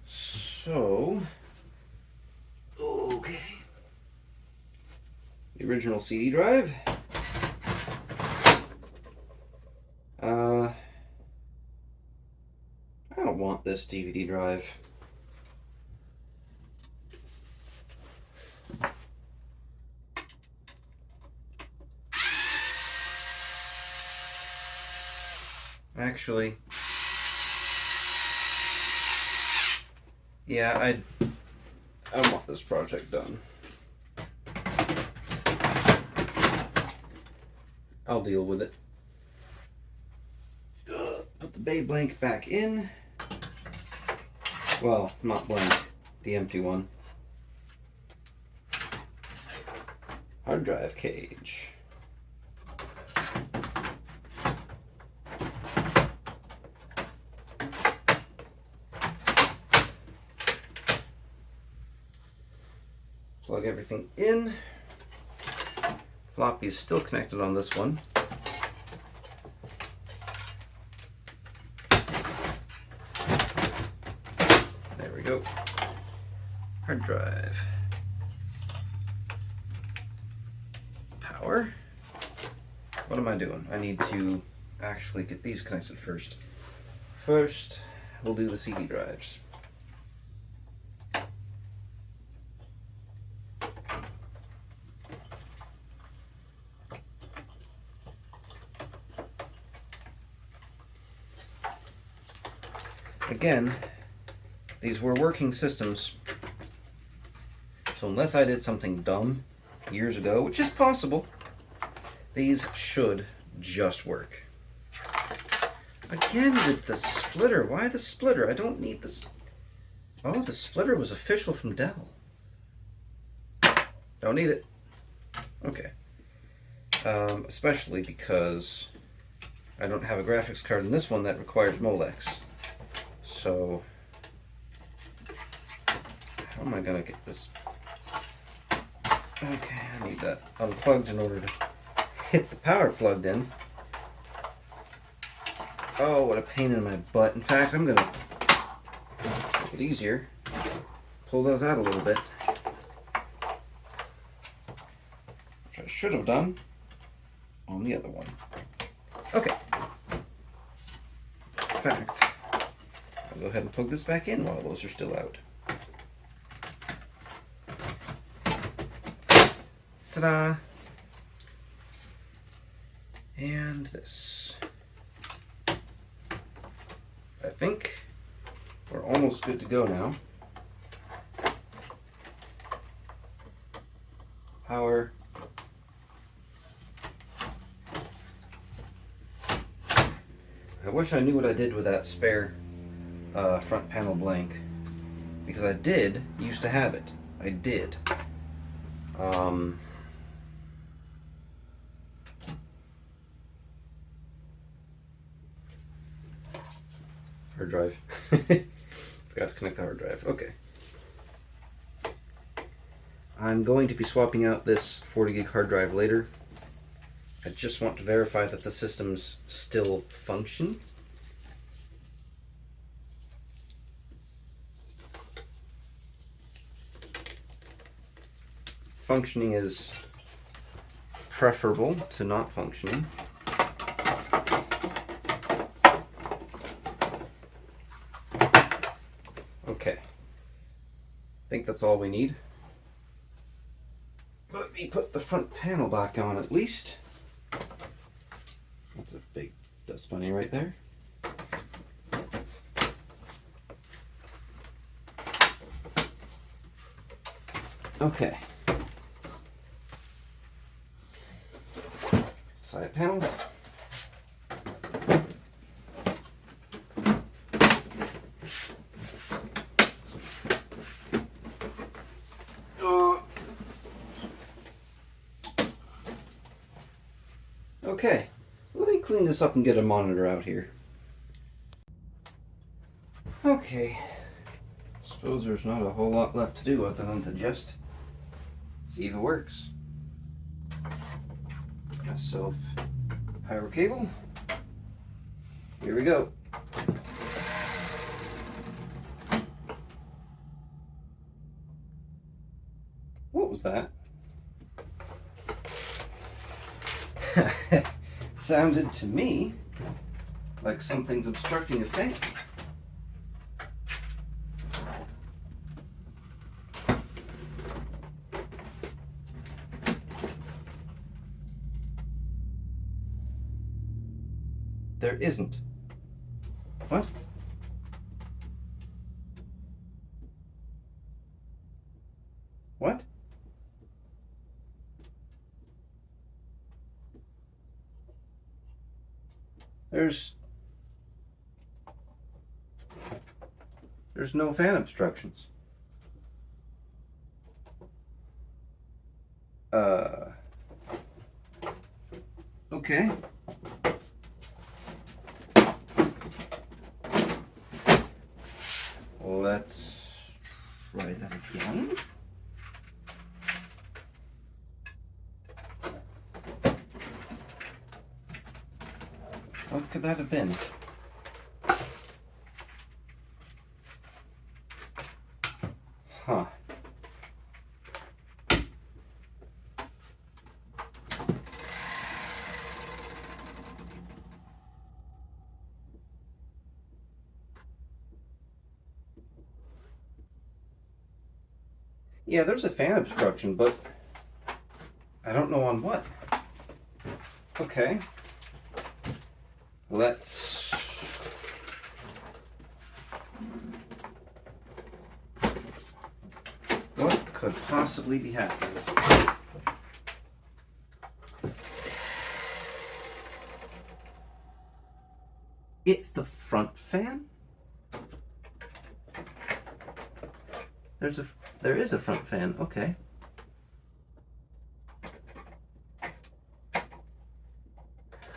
A: So, okay. The original CD drive. I don't want this DVD drive. Actually, yeah, I want this project done. I'll deal with it. Put the bay blank back in. Well, not blank, the empty one. Hard drive cage. Plug everything in. Floppy is still connected on this one. There we go. Hard drive. Power. What am I doing? I need to actually get these connected first. First, we'll do the CD drives. Again, these were working systems, so unless I did something dumb years ago, which is possible, these should just work. Again with the splitter. Why the splitter? I don't need this. Oh, the splitter was official from Dell. Don't need it. Okay. Especially because I don't have a graphics card in this one that requires Molex. So, how am I going to get this? Okay, I need that unplugged in order to hit the power plugged in. Oh, what a pain in my butt. In fact, I'm going to make it easier. Pull those out a little bit. Which I should have done on the other one. Okay. In fact, I'll go ahead and plug this back in while those are still out. Ta-da! And this. I think we're almost good to go now. Power. I wish I knew what I did with that spare front panel blank, because I did used to have it. I did. Hard drive. Forgot to connect the hard drive. Okay. I'm going to be swapping out this 40 gig hard drive later. I just want to verify that the systems still function. Functioning is preferable to not functioning. think that's all we need. Let me put the front panel back on at least. That's a big dust bunny right there. Okay. Side panel. Okay, let me clean this up and get a monitor out here. Okay, suppose there's not a whole lot left to do other than to just see if it works. Myself power cable. Here we go. What was that? Sounded to me like something's obstructing a fan. There isn't. What? What? There's no fan obstructions. Okay. Let's try that again. What could that have been? Huh. Yeah, there's a fan obstruction, but I don't know on what. Okay. Let's... What could possibly be happening? It's the front fan? There is a front fan, okay.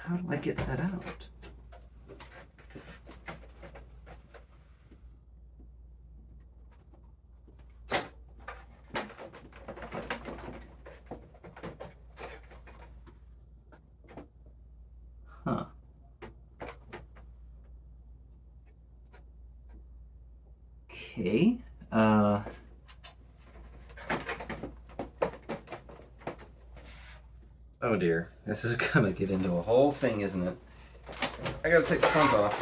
A: How do I get that out? Huh. Okay. Oh dear, this is gonna get into a whole thing, isn't it? I gotta take the front off.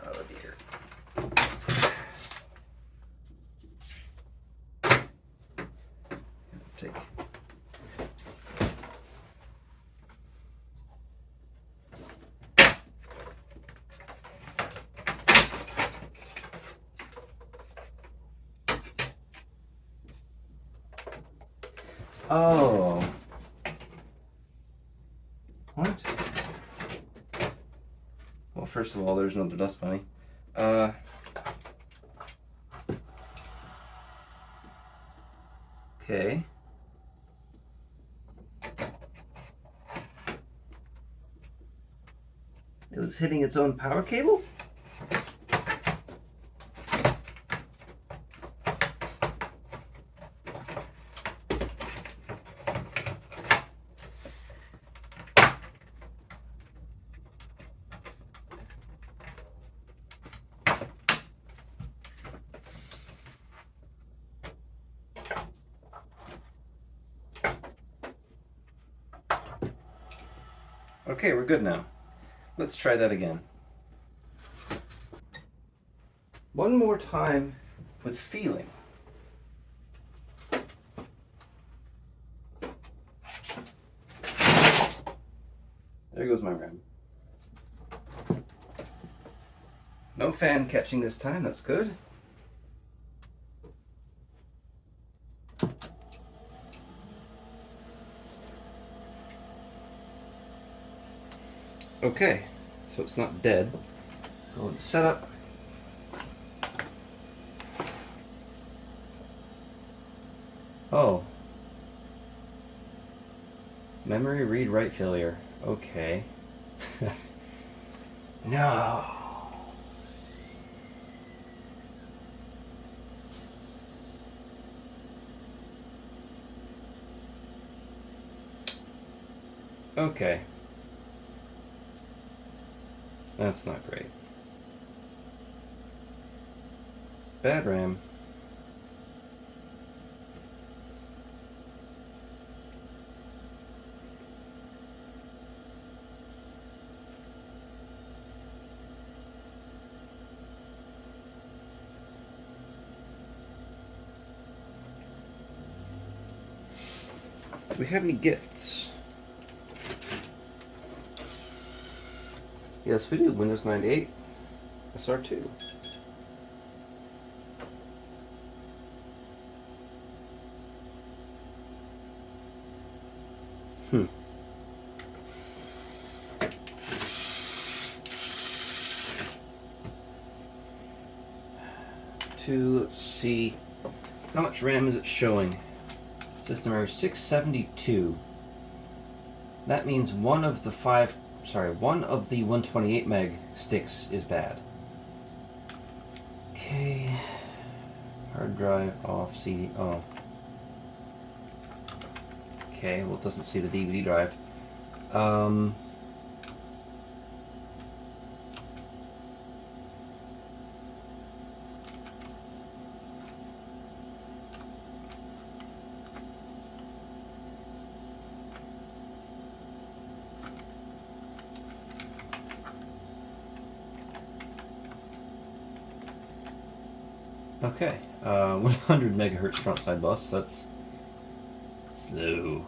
A: Oh dear. Take. Oh. What? Well, first of all, there's another dust bunny. Okay. It was hitting its own power cable? Okay, we're good now. Let's try that again. One more time with feeling. There goes my RAM. No fan catching this time, that's good. Okay, so it's not dead. Go into setup. Oh. Memory read-write failure. Okay. No. Okay. That's not great. Bad RAM. Do we have any gifts? Yes, we do. Windows 98, SR2. Let's see. How much RAM is it showing? System error 672. That means one of the 128 meg sticks is bad. Okay. Hard drive off, CD. Oh. Okay, well, it doesn't see the DVD drive. Okay, 100 megahertz frontside bus, that's slow.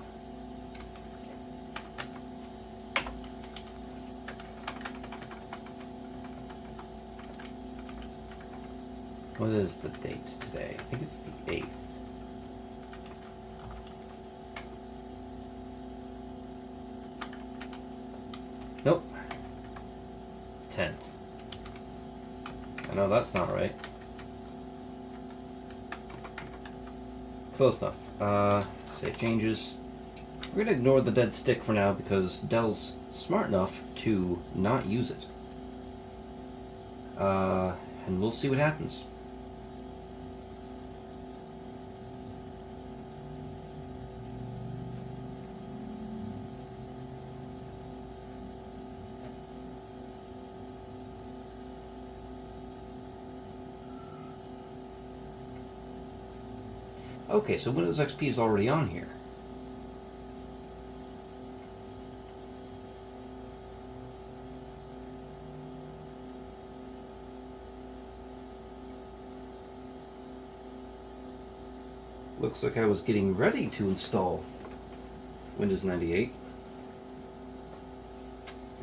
A: What is the date today? I think it's the 8th. Nope. 10th. I know that's not right. Close enough. Save changes. We're going to ignore the dead stick for now because Dell's smart enough to not use it. And we'll see what happens. Okay, so Windows XP is already on here. Looks like I was getting ready to install Windows 98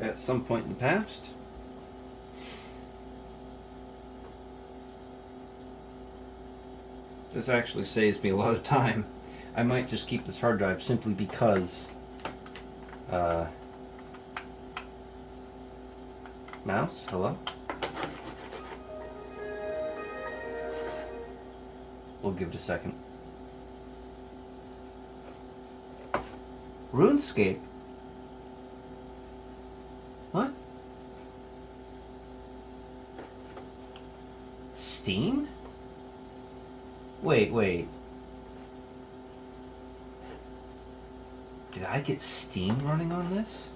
A: at some point in the past. This actually saves me a lot of time. I might just keep this hard drive simply because mouse, hello? We'll give it a second. RuneScape? What? Steam? Wait. Did I get Steam running on this?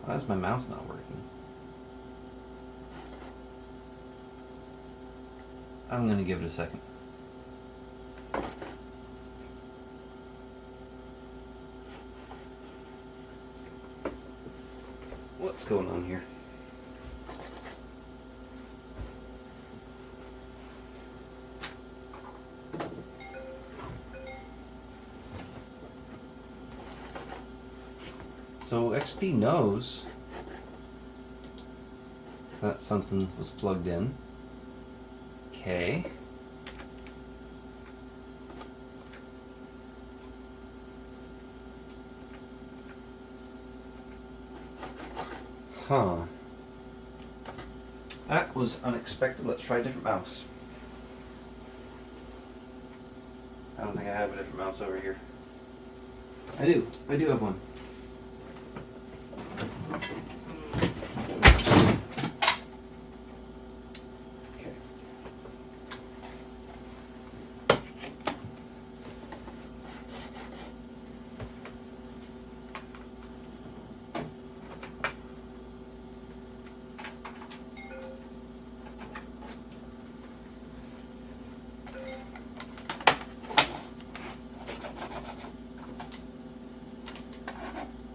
A: Why is my mouse not working? I'm gonna give it a second. what's going on here? So XP knows that something was plugged in. Okay. Huh. That was unexpected. Let's try a different mouse. I don't think I have a different mouse over here. I do have one. Okay.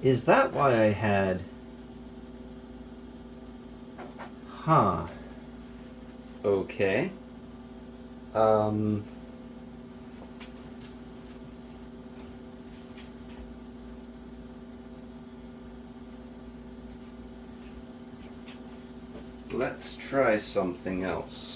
A: Is that why I had... Huh. Okay. Let's try something else.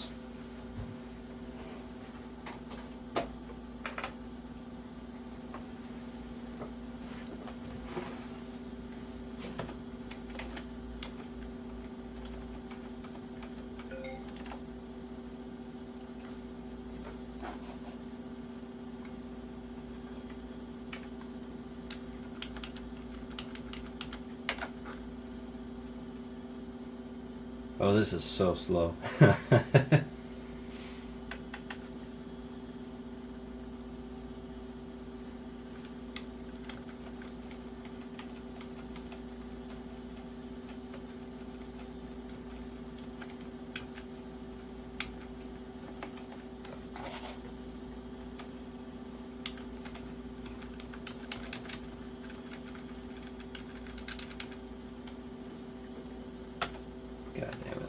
A: Oh, this is so slow. God damn it.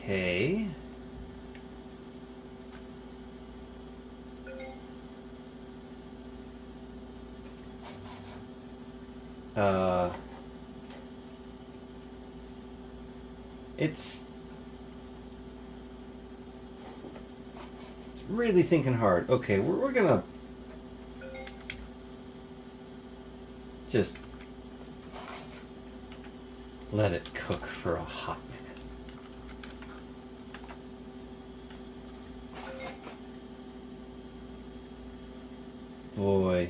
A: Okay. It's really thinking hard. Okay, we're gonna just let it cook for a hot minute. Boy,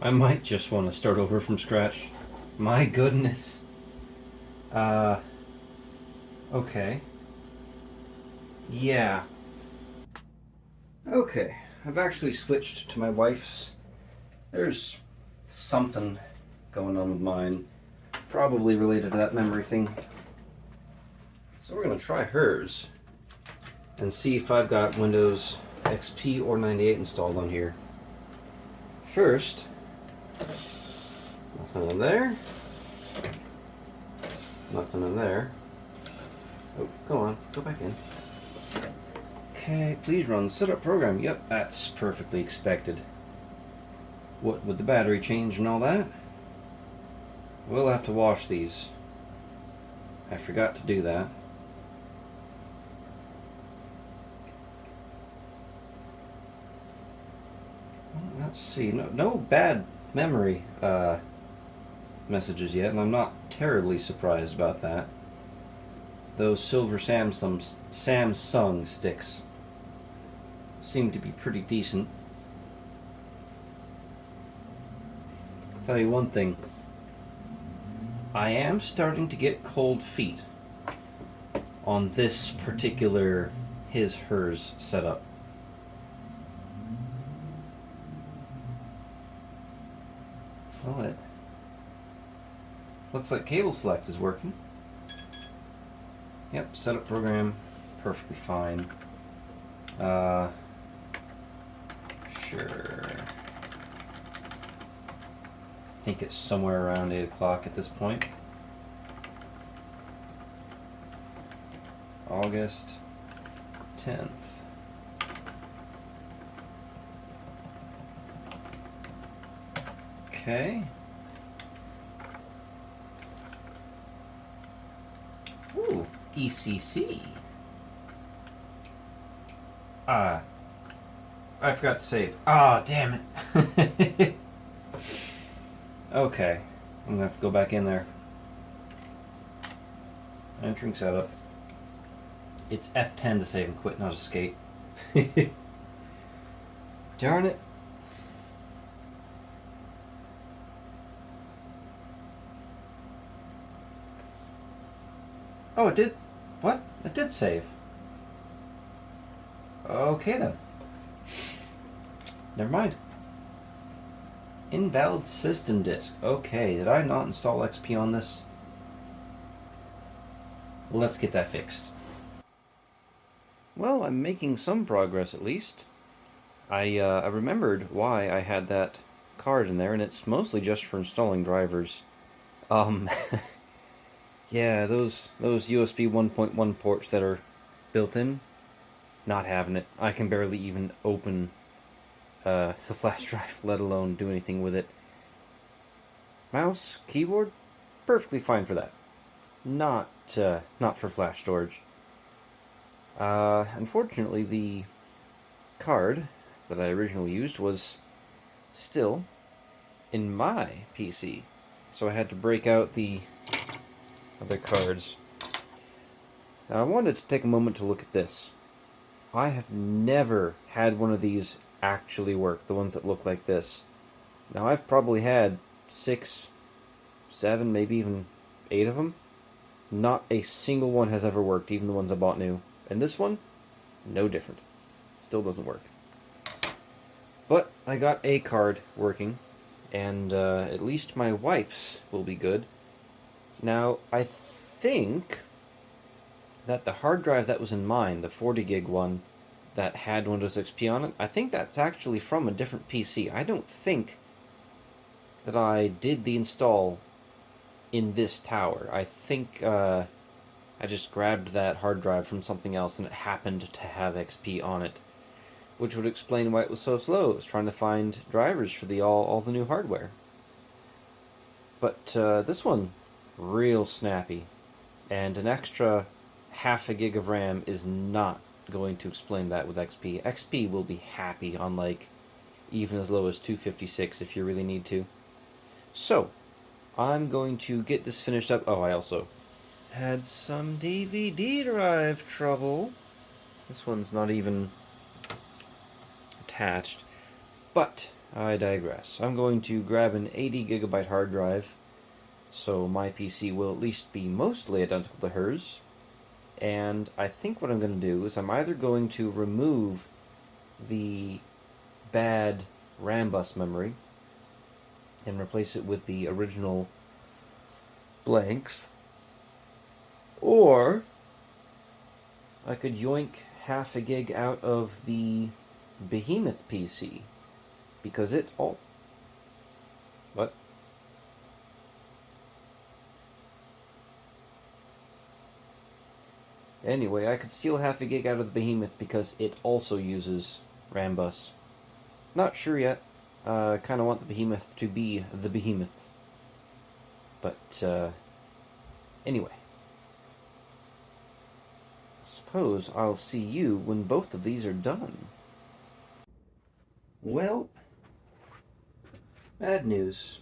A: I might just want to start over from scratch. My goodness. Okay. Yeah. Okay, I've actually switched to my wife's. There's something going on with mine, probably related to that memory thing. So we're going to try hers and see if I've got Windows XP or 98 installed on here. First, nothing in there. Nothing in there. Oh, go on, go back in. Okay, please run setup program. Yep, that's perfectly expected. What with the battery change and all that? We'll have to wash these. I forgot to do that. Let's see. No bad memory messages yet, and I'm not terribly surprised about that. Those silver Samsung sticks seem to be pretty decent. I'll tell you one thing. I am starting to get cold feet on this particular hers setup. Well, it looks like cable select is working. Yep, setup program, perfectly fine. sure. I think it's somewhere around 8 o'clock at this point. August 10th. Okay. Ooh, ECC. I forgot to save. Ah, damn it. Okay. I'm gonna have to go back in there. Entering setup. It's F10 to save and quit, not escape. Darn it. Oh, it did. What? It did save. Okay then. Never mind. Invalid system disk. Okay, did I not install XP on this? Let's get that fixed. Well, I'm making some progress at least. I remembered why I had that card in there, and it's mostly just for installing drivers. Yeah, those USB 1.1 ports that are built in, not having it. I can barely even open the flash drive, let alone do anything with it. Mouse, keyboard, perfectly fine for that. Not for flash storage. Unfortunately, the card that I originally used was still in my PC, so I had to break out the other cards. Now I wanted to take a moment to look at this. I have never had one of these actually work, the ones that look like this. Now I've probably had 6, 7, maybe even 8 of them. Not a single one has ever worked, even the ones I bought new. And this one, no different. Still doesn't work. But I got a card working, and at least my wife's will be good. Now, I think that the hard drive that was in mine, the 40 gig one that had Windows XP on it, I think that's actually from a different PC. I don't think that I did the install in this tower. I think I just grabbed that hard drive from something else and it happened to have XP on it, which would explain why it was so slow. It was trying to find drivers for all the new hardware. But this one, real snappy, and an extra half a gig of RAM is not going to explain that with XP. XP will be happy on like even as low as 256 if you really need to. So, I'm going to get this finished up. Oh, I also had some DVD drive trouble. This one's not even attached, but I digress. I'm going to grab an 80 gigabyte hard drive, so my PC will at least be mostly identical to hers. And I think what I'm going to do is I'm either going to remove the bad Rambus memory and replace it with the original blanks, or I could yoink half a gig out of the Behemoth PC, because it all... What? Anyway, I could steal half a gig out of the Behemoth because it also uses Rambus. Not sure yet. Kind of want the Behemoth to be the Behemoth. But, anyway. Suppose I'll see you when both of these are done. Well, bad news.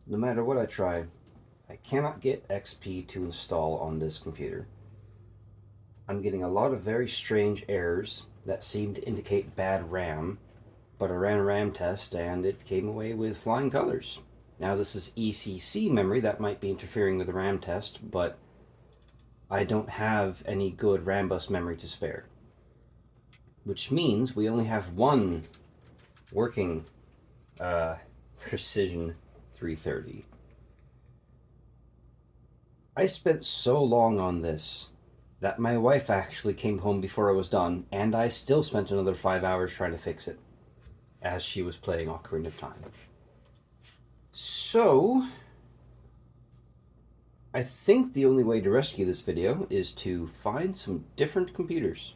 A: No matter what I try, I cannot get XP to install on this computer. I'm getting a lot of very strange errors that seem to indicate bad RAM, but I ran a RAM test and it came away with flying colors. Now this is ECC memory that might be interfering with the RAM test, but I don't have any good Rambus memory to spare. Which means we only have one working Precision 330. I spent so long on this that my wife actually came home before I was done, and I still spent another 5 hours trying to fix it. as she was playing Ocarina of Time. So, I think the only way to rescue this video is to find some different computers.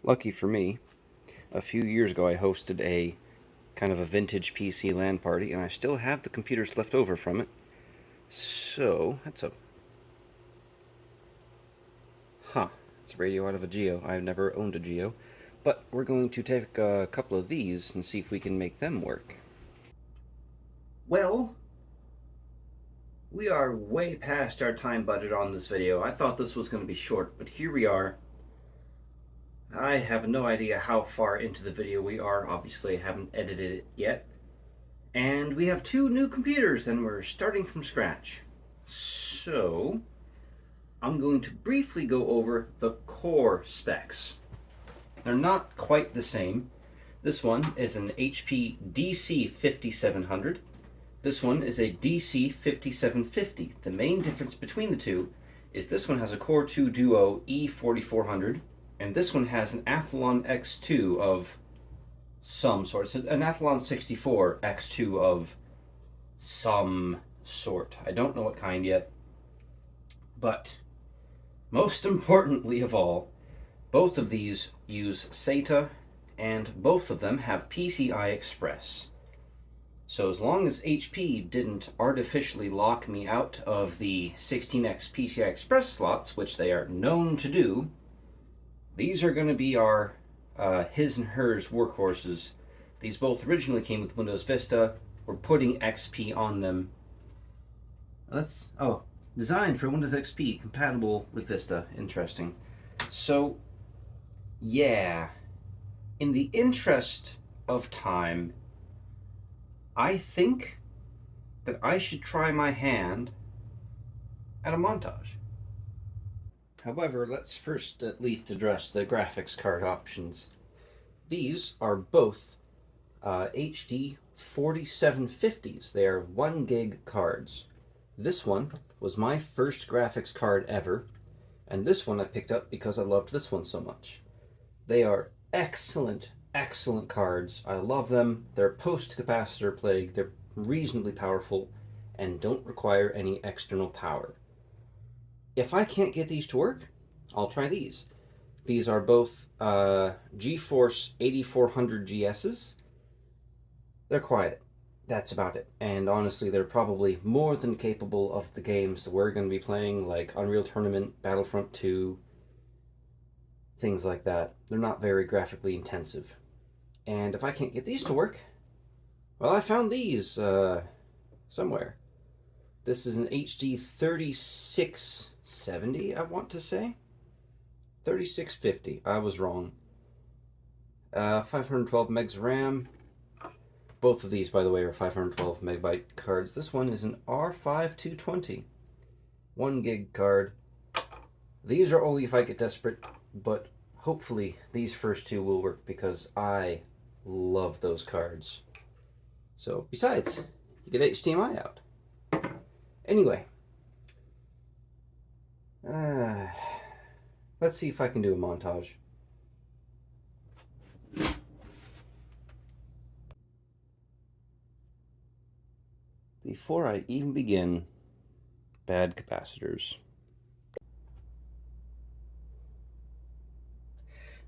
A: Lucky for me, a few years ago I hosted a kind of a vintage PC LAN party, and I still have the computers left over from it. So, that's a... it's a radio out of a Geo. I've never owned a Geo. But we're going to take a couple of these and see if we can make them work. Well, we are way past our time budget on this video. I thought this was going to be short, but here we are. I have no idea how far into the video we are. Obviously, I haven't edited it yet. And we have 2 new computers, and we're starting from scratch. So, I'm going to briefly go over the core specs. They're not quite the same. This one is an HP DC 5700. This one is a DC 5750. The main difference between the two is this one has a Core 2 Duo E4400, and this one has an Athlon X2 of some sort. It's an Athlon 64 X2 of some sort. I don't know what kind yet. But most importantly of all, both of these use SATA, and both of them have PCI Express. So as long as HP didn't artificially lock me out of the 16X PCI Express slots, which they are known to do, these are going to be our his and hers workhorses. These both originally came with Windows Vista. We're putting XP on them. Designed for Windows XP, compatible with Vista. Interesting. So, yeah. In the interest of time, I think that I should try my hand at a montage. However, let's first at least address the graphics card options. These are both HD 4750s. They are 1 gig cards. This one was my first graphics card ever, and this one I picked up because I loved this one so much. They are excellent, excellent cards. I love them. They're post-capacitor plague. They're reasonably powerful and don't require any external power. If I can't get these to work, I'll try these. These are both GeForce 8400 GS's. They're quiet. That's about it. And honestly, they're probably more than capable of the games that we're going to be playing, like Unreal Tournament, Battlefront 2, things like that. They're not very graphically intensive. And if I can't get these to work, well, I found these somewhere. This is an HD 3670, I want to say. 3650, I was wrong. 512 megs RAM. Both of these, by the way, are 512 megabyte cards. This one is an R5220, 1 gig card. These are only if I get desperate, but hopefully these first 2 will work because I love those cards. So, besides, you get HDMI out. Anyway, let's see if I can do a montage. Before I even begin, bad capacitors.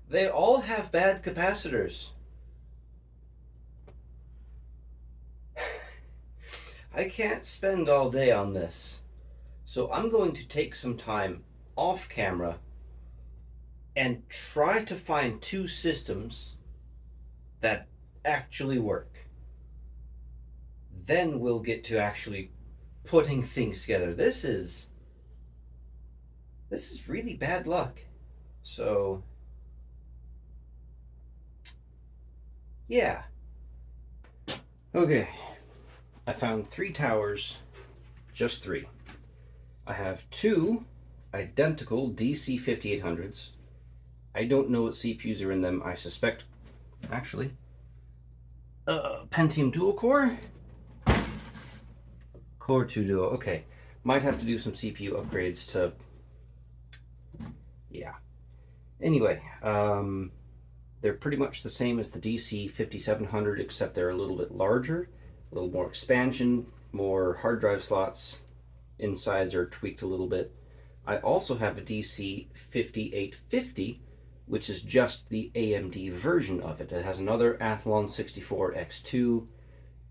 A: They all have bad capacitors. I can't spend all day on this, so I'm going to take some time off camera and try to find 2 systems that actually work. Then we'll get to actually putting things together. This is really bad luck. So, yeah. Okay. I found 3 towers, just 3. I have 2 identical DC 5800s. I don't know what CPUs are in them. I suspect, actually, Pentium dual core? Core 2 Duo, okay. Might have to do some CPU upgrades to, yeah. Anyway, They're pretty much the same as the DC 5700, except they're a little bit larger, a little more expansion, more hard drive slots. Insides are tweaked a little bit. I also have a DC 5850, which is just the AMD version of it. It has another Athlon 64X2.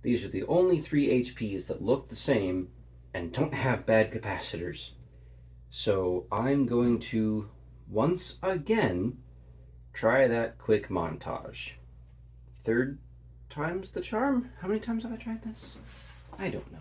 A: These are the only 3 HPs that look the same and don't have bad capacitors. So I'm going to, once again, try that quick montage. Third time's the charm? How many times have I tried this? I don't know.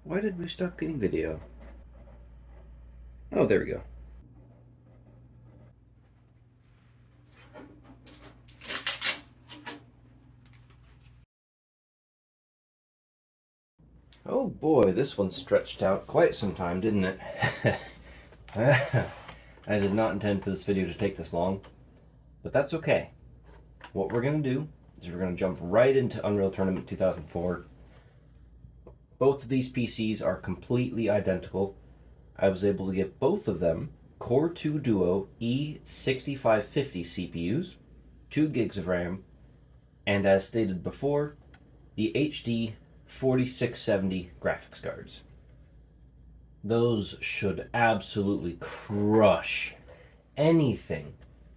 A: Why did we stop getting video? Oh, there we go. Oh boy, this one stretched out quite some time, didn't it? I did not intend for this video to take this long, but that's okay. What we're going to do is we're going to jump right into Unreal Tournament 2004. Both of these PCs are completely identical. I was able to give both of them Core 2 Duo E6550 CPUs, 2 gigs of RAM, and as stated before, the HD 4670 graphics cards. Those should absolutely crush anything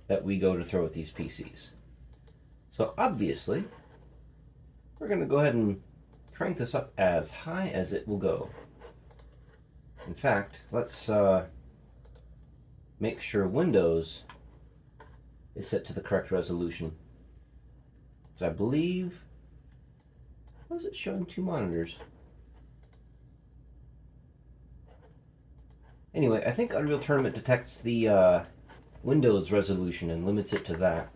A: that we go to throw at these PCs. So obviously, we're going to go ahead and crank this up as high as it will go. In fact, let's make sure Windows is set to the correct resolution. Because I believe, was it showing 2 monitors? Anyway, I think Unreal Tournament detects the Windows resolution and limits it to that.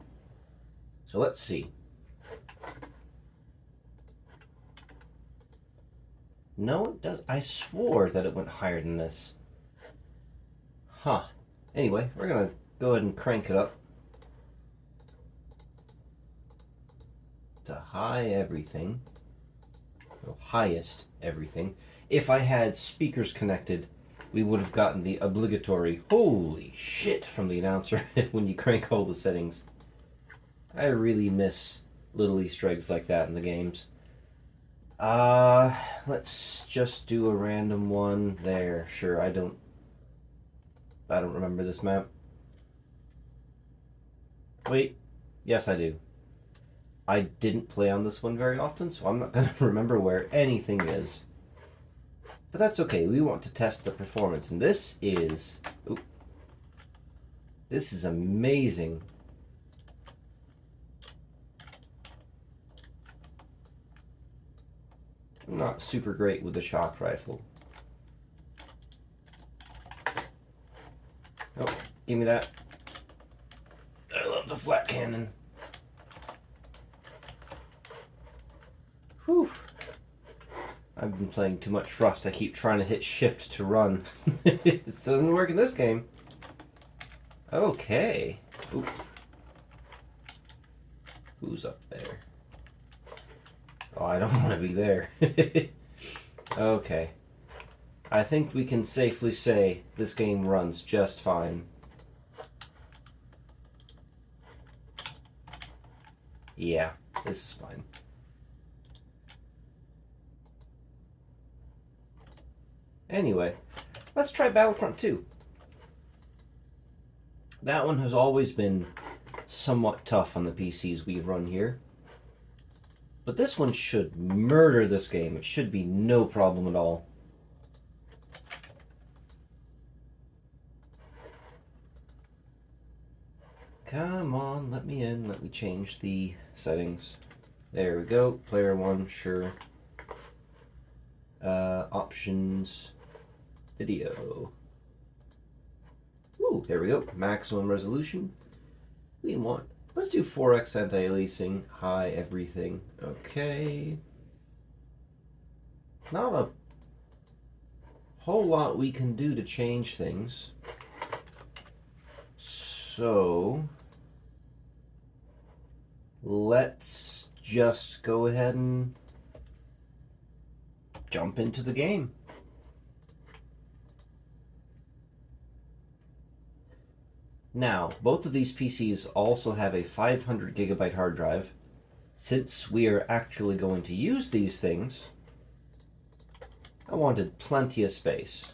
A: So let's see. No, it does. I swore that it went higher than this. Huh. Anyway, we're going to go ahead and crank it up to high everything. Well, highest everything. If I had speakers connected, we would have gotten the obligatory holy shit from the announcer when you crank all the settings. I really miss little Easter eggs like that in the games. Let's just do a random one there. Sure, I don't remember this map. Wait, yes I do. I didn't play on this one very often, so I'm not going to remember where anything is. But that's okay, we want to test the performance, and this is amazing. I'm not super great with the shock rifle. Oh, give me that. I love the flat cannon. Whew. I've been playing too much Rust. I keep trying to hit shift to run. It doesn't work in this game. Okay. Ooh. Who's up there? Oh, I don't want to be there. Okay. I think we can safely say this game runs just fine. Yeah, this is fine. Anyway, let's try Battlefront 2. That one has always been somewhat tough on the PCs we've run here. But this one should murder this game. It should be no problem at all. Come on, let me in. Let me change the settings. There we go. Player 1, sure. Options. Video. Ooh, there we go. Maximum resolution. We want... Let's do 4x anti-aliasing. High everything. Okay. Not a whole lot we can do to change things. So... let's just go ahead and jump into the game. Now, both of these PCs also have a 500 gigabyte hard drive. Since we are actually going to use these things, I wanted plenty of space.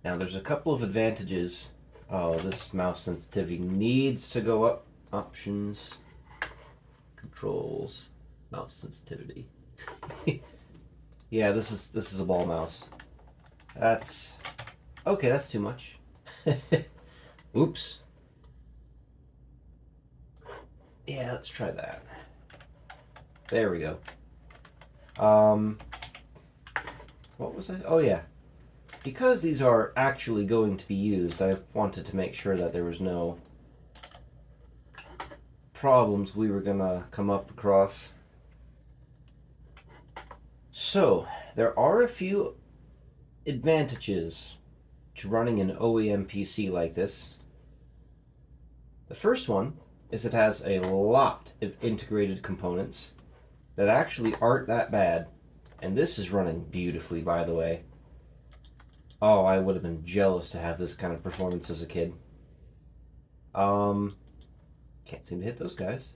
A: Now, there's a couple of advantages. Oh, this mouse sensitivity needs to go up. Options, controls, mouse sensitivity. Yeah, this is a ball mouse. That's okay. That's too much. Oops. Yeah, let's try that. There we go. What was I? Oh yeah. Because these are actually going to be used, I wanted to make sure that there was no problems we were gonna come up across. So, there are a few advantages to running an OEM PC like this. The first one is it has a lot of integrated components that actually aren't that bad. And this is running beautifully, by the way. Oh, I would have been jealous to have this kind of performance as a kid. Can't seem to hit those guys.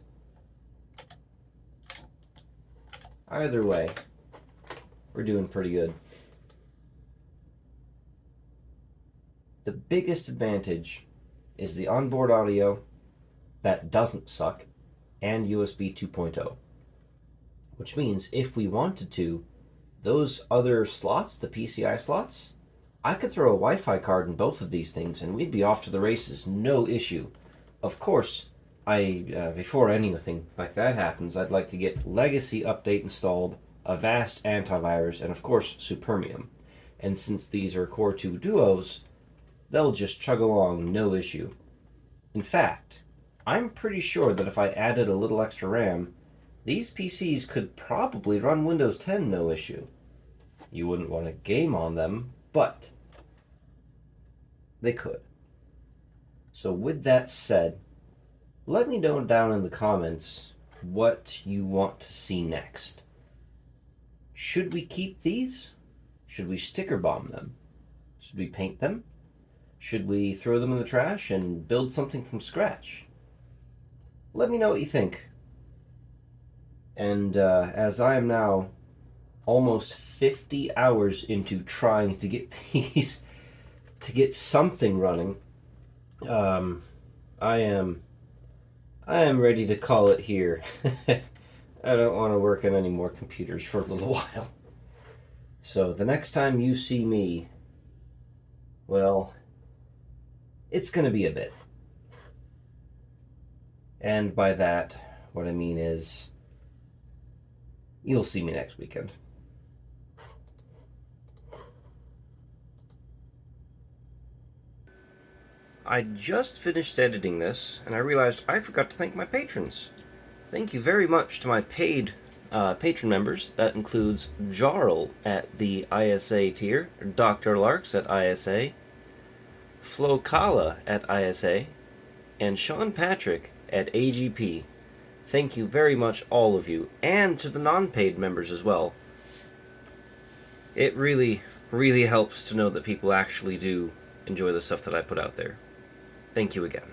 A: Either way, we're doing pretty good. The biggest advantage is the onboard audio that doesn't suck and USB 2.0. Which means if we wanted to, those other slots, the PCI slots, I could throw a Wi-Fi card in both of these things and we'd be off to the races, no issue. Of course, before anything like that happens, I'd like to get Legacy Update installed, Avast antivirus, and of course Supermium. And since these are Core 2 Duos, they'll just chug along, no issue. In fact, I'm pretty sure that if I added a little extra RAM, these PCs could probably run Windows 10 no issue. You wouldn't want to game on them, but they could. So with that said, let me know down in the comments what you want to see next. Should we keep these? Should we sticker bomb them? Should we paint them? Should we throw them in the trash and build something from scratch? Let me know what you think. And as I am now almost 50 hours into trying to get these, to get something running, I am ready to call it here. I don't want to work on any more computers for a little while. So the next time you see me, well, it's going to be a bit. And by that, what I mean is, you'll see me next weekend. I just finished editing this, and I realized I forgot to thank my patrons. Thank you very much to my paid patron members. That includes Jarl at the ISA tier, Dr. Larks at ISA, Flo Kala at ISA, and Sean Patrick at AGP. Thank you very much, all of you, and to the non-paid members as well. It really, really helps to know that people actually do enjoy the stuff that I put out there. Thank you again.